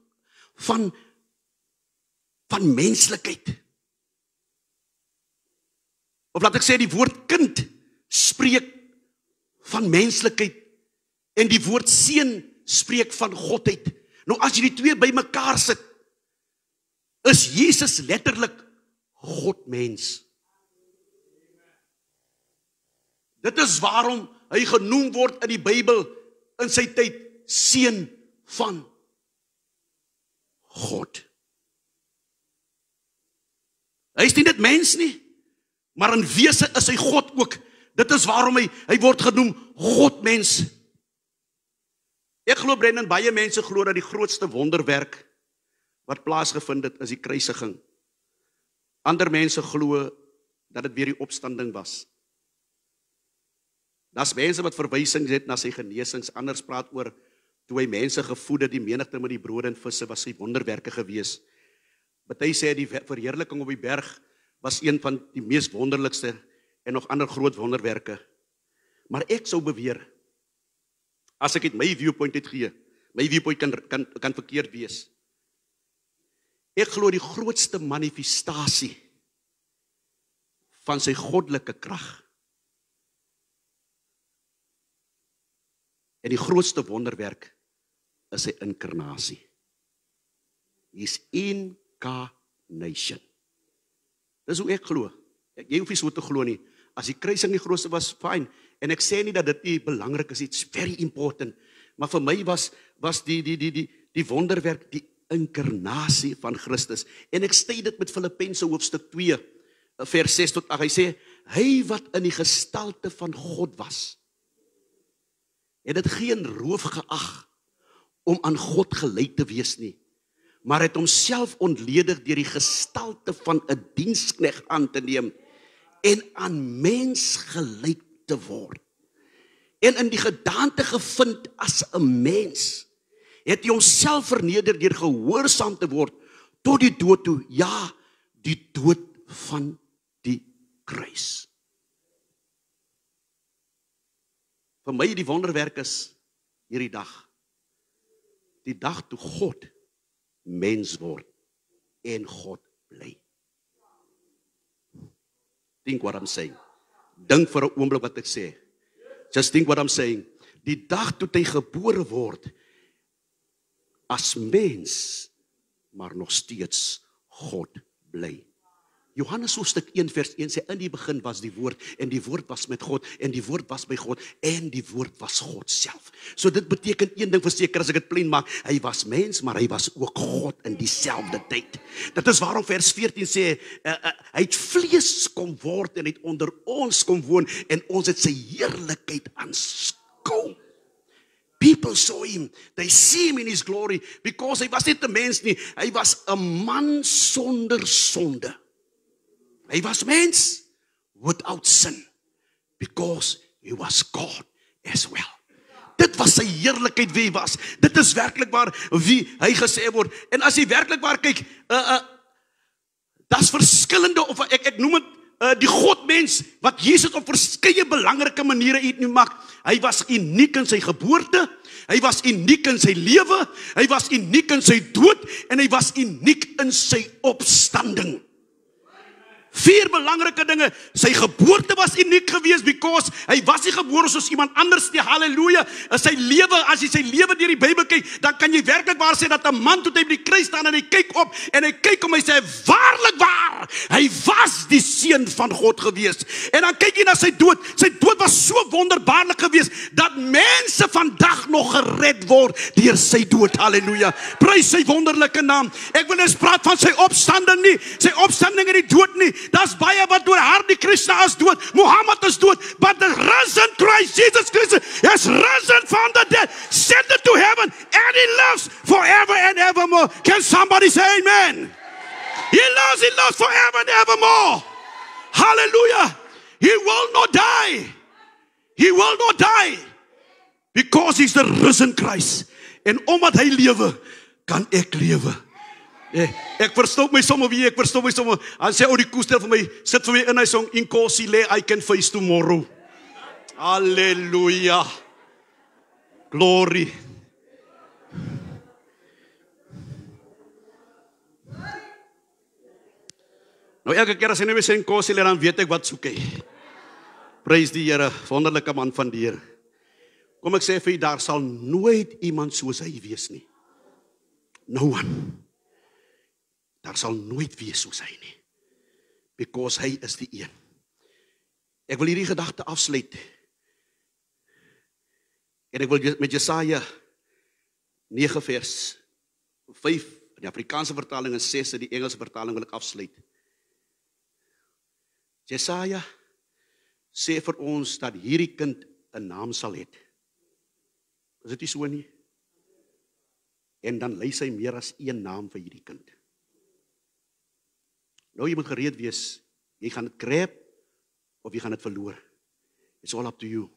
menslikheid. Of laat ek sê, die woord kind spreek van menslikheid, en die woord seun spreek van godheid. Nou as jy die twee by mekaar sit, is Jesus letterlik God mens. Dit is waarom hy genoem word in die Bybel in sy tyd seun van God. Hy is nie net mens nie, maar in wese is hy God ook. Dit is waarom hy word genoem God mens. Ek glo Brendan, baie mense glo dat die grootste wonderwerk wat plaasgevind het is die kruisiging. Ander mense glo dat dit weer die opstanding was. Daar's mense wat verwysings het na sy genesings, anders praat oor toe hy mense gevoed het, die menigte met die brood en visse was sy wonderwerke gewees. Party sê die verheerliking op die berg was een van die mees wonderlikste en nog ander groot wonderwerke. Maar ek sou beweer, as ek het my viewpoint uitgee, my viewpoint kan verkeerd wees. Ek glo die grootste manifestasie van sy goddelike krag en die grootste wonderwerk is sy inkarnasie. His incarnation. Dis hoe ek glo. Jy hoef nie so te glo nie. As die kruising die grootste was, fine. En ek sê nie dat dit nie belangrik is, it's very important. Maar vir my was die wonderwerk, die inkarnasie van Christus. En ek stry dit met Filippense hoofstuk 2, vers 6 tot 8. Hy sê, hy wat in die gestalte van God was, het dit geen roof geag om aan God gelyk te wees nie, maar het homself ontledig deur die gestalte van 'n diensknegt aan te neem en aan mens gelyk te word. En in die gedaante gevind as 'n mens, het hy homself verneder deur gehoorsaam te word tot die dood toe, ja, die dood van die kruis. Vir my die wonderwerk is hierdie dag. Die dag toe God mens word en God bly. Think what I'm saying. Dink vir 'n oomblik wat ek sê. Just think what I'm saying. Die dag toe hy gebore word as mens, maar nog steeds God bly. Johannes hoofstuk 1 vers 1 sê, in die begin was die woord, en die woord was met God, en die woord was by God, en die woord was God self. So dit beteken een ding verseker, as ek dit plain maak, hy was mens, maar hy was ook God in dieselfde tyd. Dit is waarom vers 14 sê, hy het vlees kom word, en hy het onder ons kom woon, en ons het sy heerlikheid aanskou. People saw him, they see him in his glory, because hy was net 'n mens nie, hy was 'n man sonder sonde. Hy was mens without sin, because he was God as well. Dit was sy heerlikheid wie hy was. Dit is werklik waar wie hy gesê word. En as jy werklik waar kyk, daar's verskillende, of ek noem dit die Godmens, wat Jesus op verskeie belangrike maniere uitmaak. Hy was uniek in sy geboorte, hy was uniek in sy lewe, hy was uniek in sy dood, en hy was uniek in sy opstanding. 4 belangrike dinge. Sy geboorte was uniek geweest because hy was nie gebore soos iemand anders nie. Halleluja. Sy lewe, as jy sy lewe deur die Bybel kyk, dan kan jy werklik waar sê dat 'n man toe hy by die kruis staan en hy kyk op en hy kyk om, hy sê waarlik waar, hy was die seun van God geweest. En dan kyk jy na sy dood. Sy dood was so wonderbaarlik geweest dat mense vandag nog gered word deur sy dood. Halleluja. Prys sy wonderlike naam. Ek wil eens praat van sy opstanding nie, sy opstanding in die dood nie. Daar's baie wat oor Hare Krishna is dood, Mohammed is dood, but the risen Christ Jesus Christ is risen from the dead, ascended to heaven, and he lives forever and evermore. Can somebody say amen? He lives forever and evermore. Hallelujah. He will not die. He will not die. Because he's the risen Christ. En omdat hy lewe, kan ek lewe. Ek verstop my somme wie, en sê, die koestel vir my, sit vir my in hy song, Inkosi le, I can face tomorrow. Halleluja. Glory. Nou elke keer as hy nou weer sê Inkosi le, dan weet ek wat soek hy. Prys die Here, wonderlike man van die Here. Kom ek sê vir jy, daar sal nooit iemand soos hy wees nie. No one. Daar sal nooit wees soos hy nie. Because hy is die een. Ek wil hierdie gedagte afsluit. En ek wil met Jesaja 9 vers 5, die Afrikaanse vertaling en 6, die Engelse vertaling wil ek afsluit. Jesaja sê vir ons dat hierdie kind 'n naam sal hê. Is dit nie so nie? En dan lei sy meer as een naam vir hierdie kind. Nou jy moet gereed wees, jy gaan dit gryp of jy gaan dit verloor. It's all up to you.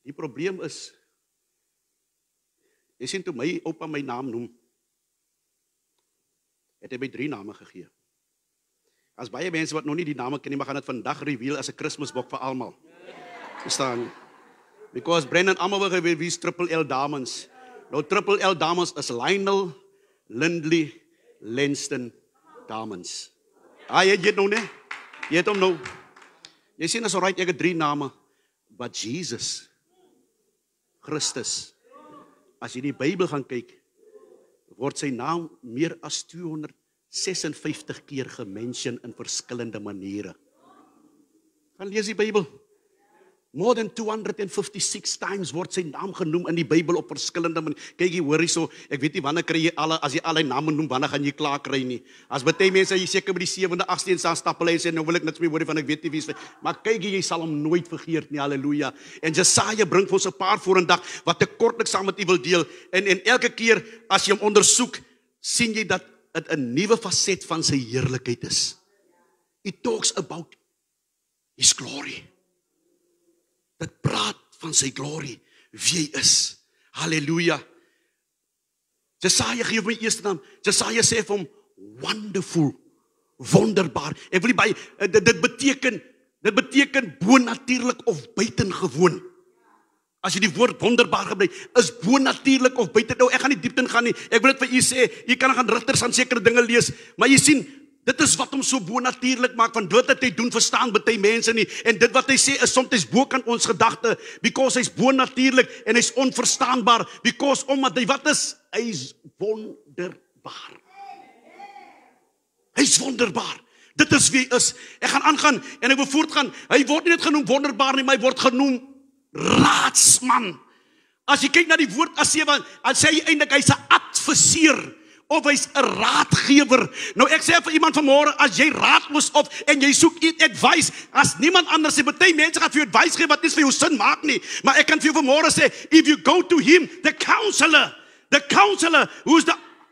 Die probleem is, jy sien toe my oupa my naam noem, het hy my 3 name gegee. As baie mense wat nog nie die name ken nie, maar gaan dit vandag reveal as 'n Kersbok vir almal. Verstaan? Because Brendan almal wil geweet wie is Triple L Diamonds. Nou Triple L Diamonds is Lionel, Lindley, Lenston, Diamonds. Jy het nou nie? Jy het hom nou. Jy sien as alright, ek het 3 name, but Jesus, Christus, as jy die Bybel gaan kyk, word sy naam meer as 256 keer gemention in verskillende maniere. Gaan lees die Bybel. More than 256 times word sy naam genoem in die Bybel op verskillende maniere. Kyk hier, hoor hierso, ek weet nie wanneer kry jy as jy al die name noem, wanneer gaan jy klaar kry nie. As baie mense jy seker by die 7de, 8de en staan stap hulle en sê nou wil ek niks meer hoor van ek weet nie wie is. Maar kyk jy sal hom nooit vergeet nie. Halleluja. En Jesaja bring vir ons 'n paar vorendag wat ek kortliks saam met u wil deel. En elke keer as jy hom ondersoek, sien jy dat dit 'n nuwe faset van sy heerlikheid is. It talks about his glory. Dit praat van sy glory, wie hy is. Halleluja. Jesaja gee my eerste naam. Jesaja sê vir hom, wonderful, wonderbaar. Ek wil nie dit beteken bonatuurlik of buitengewoon. As jy die woord wonderbaar gebruik, is bonatuurlik of buiten. Nou, ek gaan nie diepte in gaan nie. Ek wil dit vir u sê, jy kan gaan rigters aan sekere dinge lees, maar jy sien, dit is wat hom so bonatuurlik maak, van dit wat hy doen, verstaan baie mense nie, en dit wat hy sê, is soms bo kan ons gedagte, because hy's bonatuurlik, en hy's onverstaanbaar, because, omdat hy wat is, hy's wonderbaar. Hy's wonderbaar, dit is wie hy is. Ek gaan aangaan, en ek wil voortgaan, hy word nie net genoem wonderbaar nie, maar hy word genoem raadsman. As jy kyk na die woord as jy sê hy eintlik hy's 'n adviseur, of hy's 'n raadgewer. Nou ek sê vir iemand vanmôre, as jy raadloos of en jy soek advice, as niemand anders sê, baie mense gaan vir jou advice gee wat nie vir jou sin maak nie, maar ek kan vir jou vanmôre sê, if you go to him, the counselor who's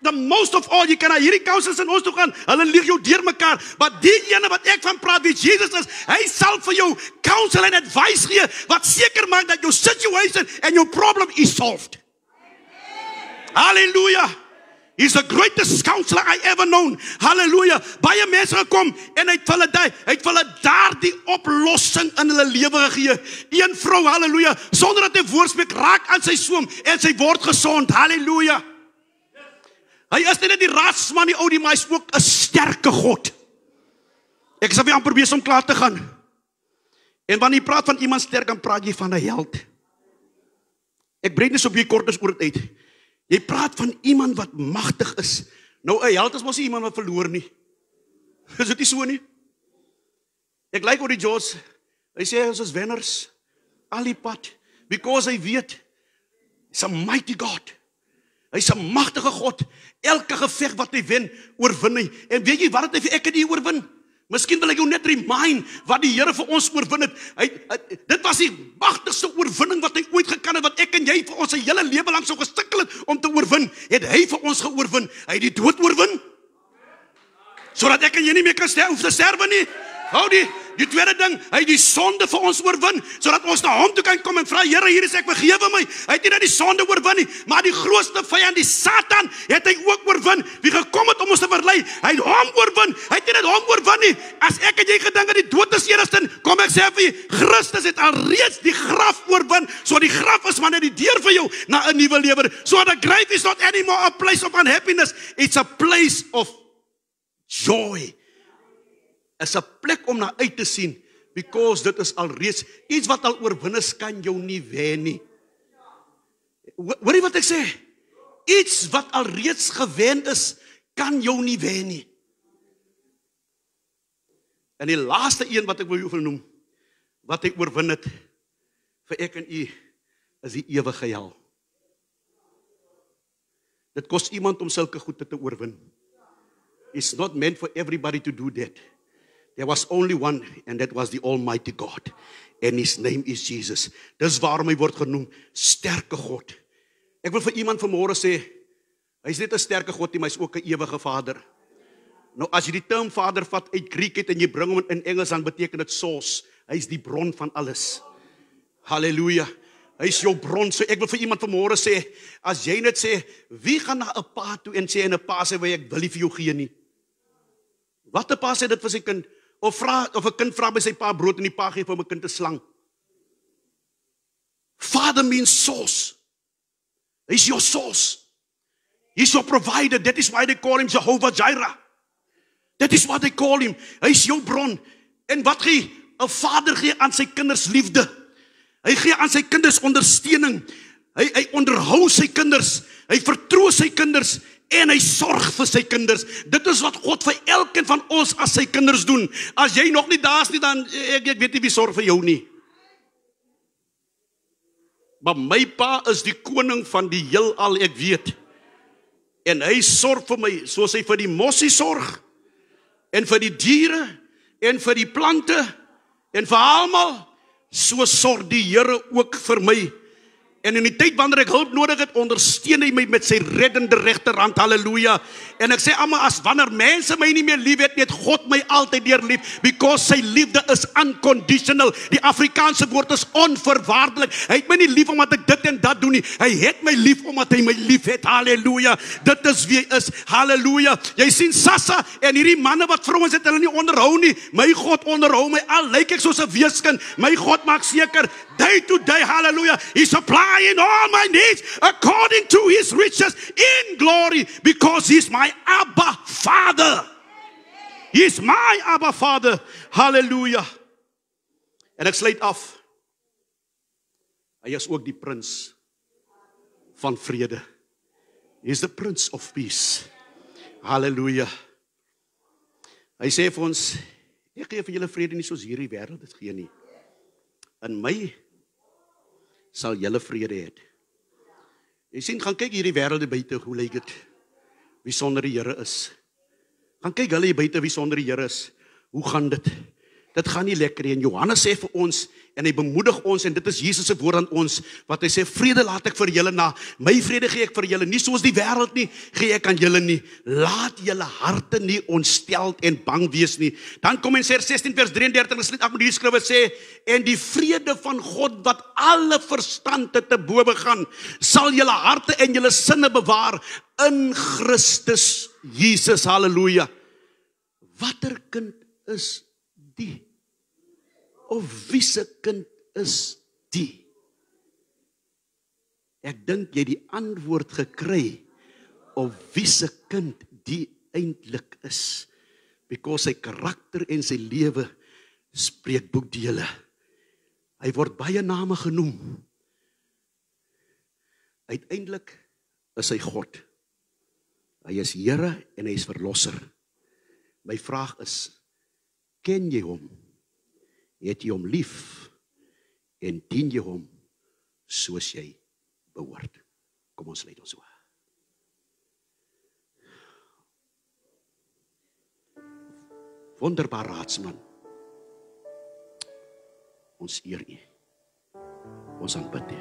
the most of all, jy kan na hierdie counselors in ons toe gaan, hulle lieg jou deur mekaar, maar die ene wat ek van praat, wie Jesus is, hy sal vir jou counsel en advice gee, wat seker maak dat jou situation en jou problem is solved. Hallelujah. He's the greatest counselor I ever known. Hallelujah. Baie mense gekom en hy het vir hulle daardie oplossing in hulle lewe gegee. Een vrou, hallelujah, sonder dat hy voorspreek, raak aan sy soom en sy word gesond. Hallelujah. Hy is nie net die raadsman die ou die, maar hy is ook 'n sterke God. Ek sal weer amper besig om klaar te gaan. En wanneer jy praat van iemand sterk, dan praat jy van 'n held. Ek breek net so 'n bietjie kort oor dit uit. Jy praat van iemand wat magtig is. Nou 'n held is mos nie iemand wat verloor nie. Is dit nie so nie? Ek like oor die George. Hy sê ons is wenners. Al die pad. Because hy weet, hy's 'n mighty God. Hy's 'n magtige God. Elke geveg wat hy wen, oorwin hy. En weet jy wat het hy vir ek en jy oorwin? Miskien wil ek jou net remind wat die Here vir ons oorwin het. Dit was die magtigste oorwinning wat hy ooit gekan het, wat ek en jy vir ons hele lewe lank sou gesukkel het om te oorwin. Het hy vir ons geoorwin. Hy het die dood oorwin. Sodat ek en jy nie meer kan hoef te sterwe nie. Hou die tweede ding, hy het die sonde vir ons oorwin, sodat ons na hom toe kan kom en vra, Here, hier is ek, vergewe my. Hy het nie net die sonde oorwin nie, maar die grootste vyand, die Satan, het hy ook oorwin, wie gekom het om ons te verlei. Hy het hom oorwin, hy het nie net hom oorwin nie. As ek en jy gedink het die dood is eerste, kom ek sê vir jy, Christus het alreeds die graf oorwin, so die graf is maar net die deur vir jou na 'n nuwe lewe. So the grave is not anymore a place of unhappiness, it's a place of joy. Is 'n plek om na uit te sien, because dit is alreeds iets wat al oorwin is, kan jou nie wen nie. Hoor jy wat ek sê? Iets wat alreeds gewen is, kan jou nie wen nie. En die laaste een wat ek wil jou noem, wat hy oorwin het vir ek en u, is die ewige hel. Dit kos iemand om sulke goede te oorwin. It's not meant for everybody to do that. There was only one, and that was the Almighty God. And his name is Jesus. Dis waarom hy word genoem sterke God. Ek wil vir iemand vanmôre sê, hy is net 'n sterke God, maar hy is ook 'n ewige Vader. Nou as jy die term Vader vat uit Griek het en jy bring hom in Engels, dan beteken dit source. Hy is die bron van alles. Halleluja. Hy is jou bron. So ek wil vir iemand vanmôre sê, as jy net sê, wie gaan na 'n pa toe en sê, en 'n pa sê, ek wil nie vir jou gee nie. Wat 'n pa sê dit vir sy kind? Of 'n kind vra by sy pa brood en die pa gee vir hom 'n kind 'n slang. Father means source. He's your source. He's your provider. That is why they call him Jehovah Jireh. That is what they call him. Hy's jou bron. En wat gee 'n vader gee aan sy kinders liefde? Hy gee aan sy kinders ondersteuning. Hy onderhou sy kinders. Hy vertrou sy kinders. En hy sorg vir sy kinders. Dit is wat God vir elkeen van ons as sy kinders doen. As jy nog nie daar is nie, dan ek weet nie wie sorg vir jou nie. Maar my pa is die koning van die heelal, ek weet. En hy sorg vir my, soos hy vir die mossie sorg, en vir die diere, en vir die plante, en vir almal, so sorg die Here ook vir my. En in die tyd wanneer ek hulp nodig het, ondersteun hy my met sy reddende regterhand, halleluja. En ek sê almal, as wanneer mense my nie meer lief het, het God my altyd deur lief, because sy liefde is unconditional. Die Afrikaanse woord is onvoorwaardelik. Hy het my nie lief omdat ek dit en dat doen nie. Hy het my lief omdat hy my lief het, halleluja. Dit is wie hy is, halleluja. Jy sien Sassa en hierdie manne wat vrouens het hulle nie onderhou nie. My God onderhou my, al lyk ek soos 'n weeskind. My God maak seker, day to day, hallelujah, he supplying all my needs according to his riches in glory, because he's my Abba Father. He's my Abba Father. Hallelujah. En ek sluit af. Hy is ook die prins van vrede. He is the Prince of Peace. Hallelujah. Hy sê vir ons, ek gee vir julle vrede nie soos hierdie wêreld dit gee nie. In my sal julle vrede hê. Jy sien, gaan kyk hierdie wêreld buite, hoe lyk dit? Wie sonder die Here is. Gaan kyk hulle hier buite, wie sonder die Here is. Hoe gaan dit? Dit gaan nie lekker nie. En Johannes sê vir ons, en hy bemoedig ons, en dit is Jesus se woord aan ons, wat hy sê, vrede laat ek vir julle na, my vrede gee ek vir julle, nie soos die wêreld nie, gee ek aan julle nie. Laat julle harte nie ontsteld en bang wees nie. Dan kom in 16 vers 33, gesluit af met die skrywe sê, en die vrede van God, wat alle verstand te bowe gaan, sal julle harte en julle sinne bewaar, in Christus Jesus, halleluja. Watter kind is die? Of wie se kind is die? Ek dink jy die antwoord gekry of wie se kind die eintlik is, because sy karakter en sy lewe spreek boekdele. Hy word baie name genoem. Uiteindelik is hy God. Hy is Here en hy is verlosser. My vraag is, ken jy hom? Het jy hom lief? En dien jy hom soos jy behoort? Kom ons lei ons so. Wonderbare raadsman. Ons eer U. Ons aanbid U.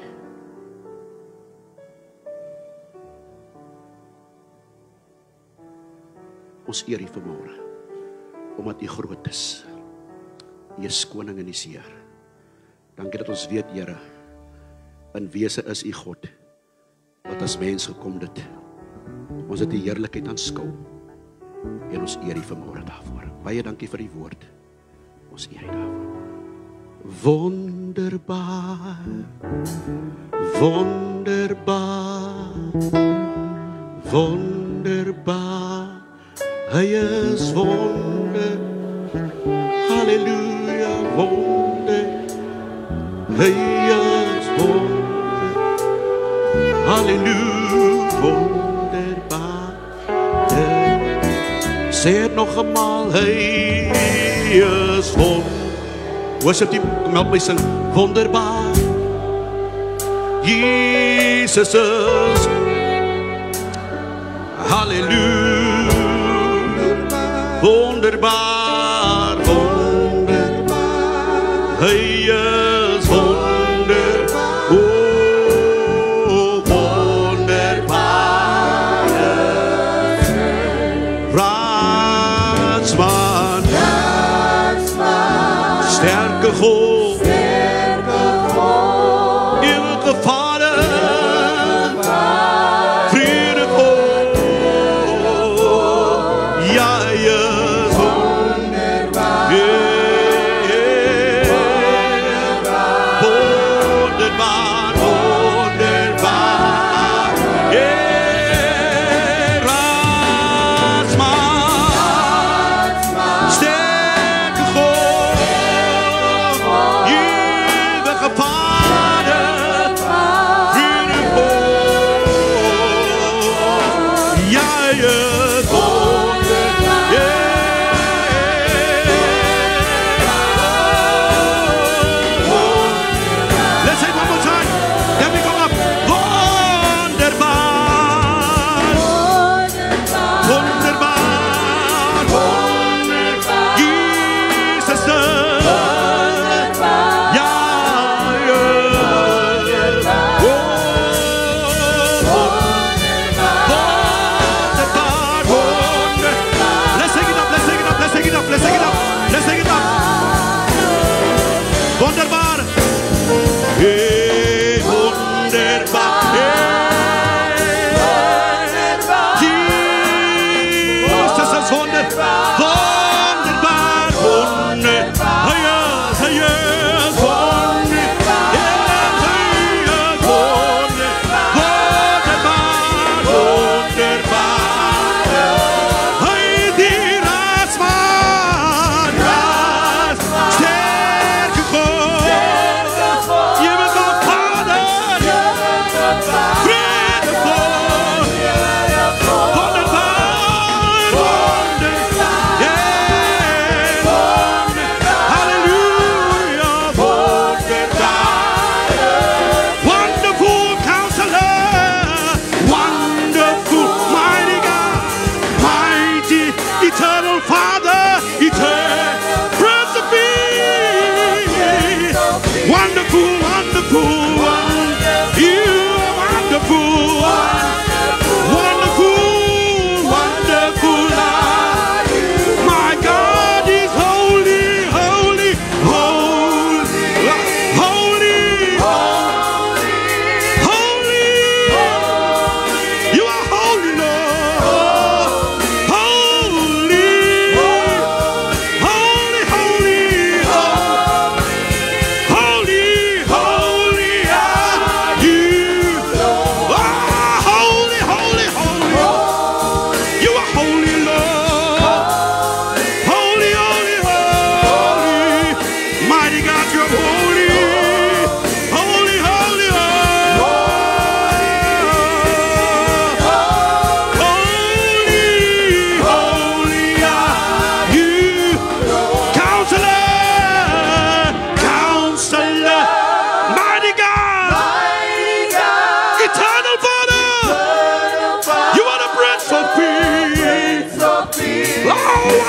Ons eer U vanmôre, omdat U groot is. U is koning en U is Heer. Dankie dat ons weet, Here, in wese is U God, wat as mens gekom dit. Ons het die heerlikheid aanskou, en ons eer U vanmôre daarvoor. Baie dankie vir die woord. Ons eer U daarvoor. Wonderbaar, wonderbaar, wonderbaar. Hy is wonder, halleluja, wonder. Hy is wonder, halleluja, wonderbaar. Sê het nog eenmaal, hy is wonder. Worship team, kom help my sing. Wonderbaar. Jesus is. Halleluja. Wonderbaar, wonderbaar. Hy is wonder. Oh, wonderbaar. Raadsman. Sterke God, eeuwige Vader, vrede God, ja, Hy is wonderbaar, wonderbaar, wonderbaar, raadsman, sterke God,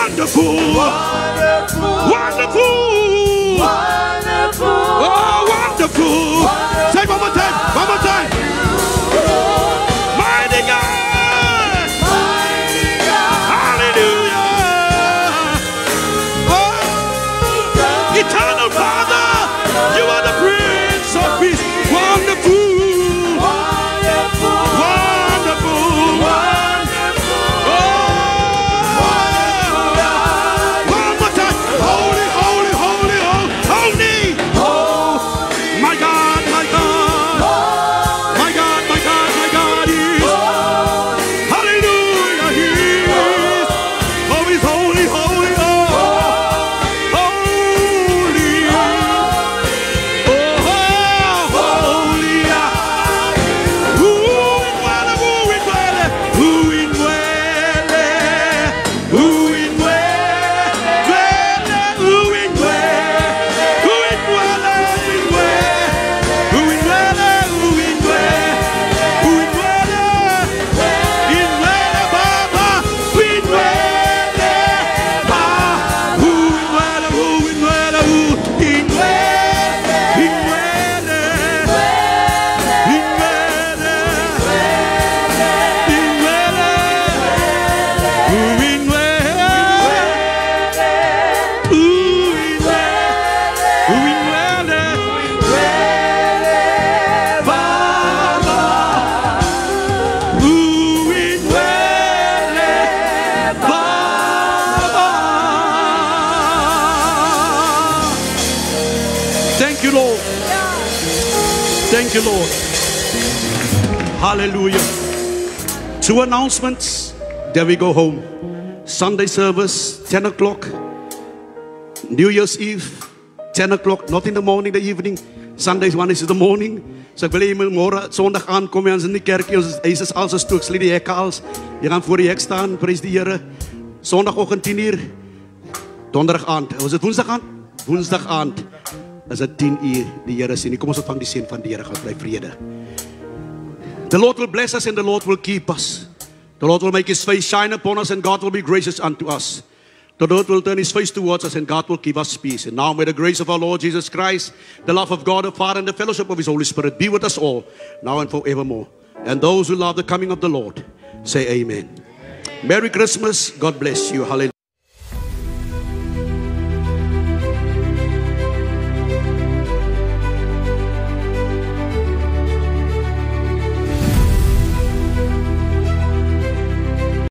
Wonderful. Wonderful. Oh, wonderful. Say one more time. One more time. Mighty God. Hallelujah. Oh, eternal Father, you are the Prince of Peace. Wonderful. Thank you, Lord. Thank you, Lord. Hallelujah. 2 announcements. Then we go home. Sunday service, 10 o'clock. New Year's Eve, 10 o'clock. Not in the morning, the evening. Sundays one is in the morning. So ek wil hê môre Sondag aankom ons in die kerkie. Ons is al so stook, slie die hekke als. Jy gaan voor die hek staan, prys die Here. Sondagoggend 10:00. Donderdag aand. Was dit Woensdag aand? Woensdag aand. Is dit 10:00 die Here sien. Kom ons ontvang die seën van die Here. God bly vrede. The Lord will bless us and the Lord will keep us. The Lord will make his face shine upon us and God will be gracious unto us. The Lord will turn his face towards us and God will give us peace. And now may the grace of our Lord Jesus Christ, the love of God the Father and the fellowship of his Holy Spirit be with us all, now and forevermore. And those who love the coming of the Lord, say amen. Merry Christmas. God bless you. Hallelujah.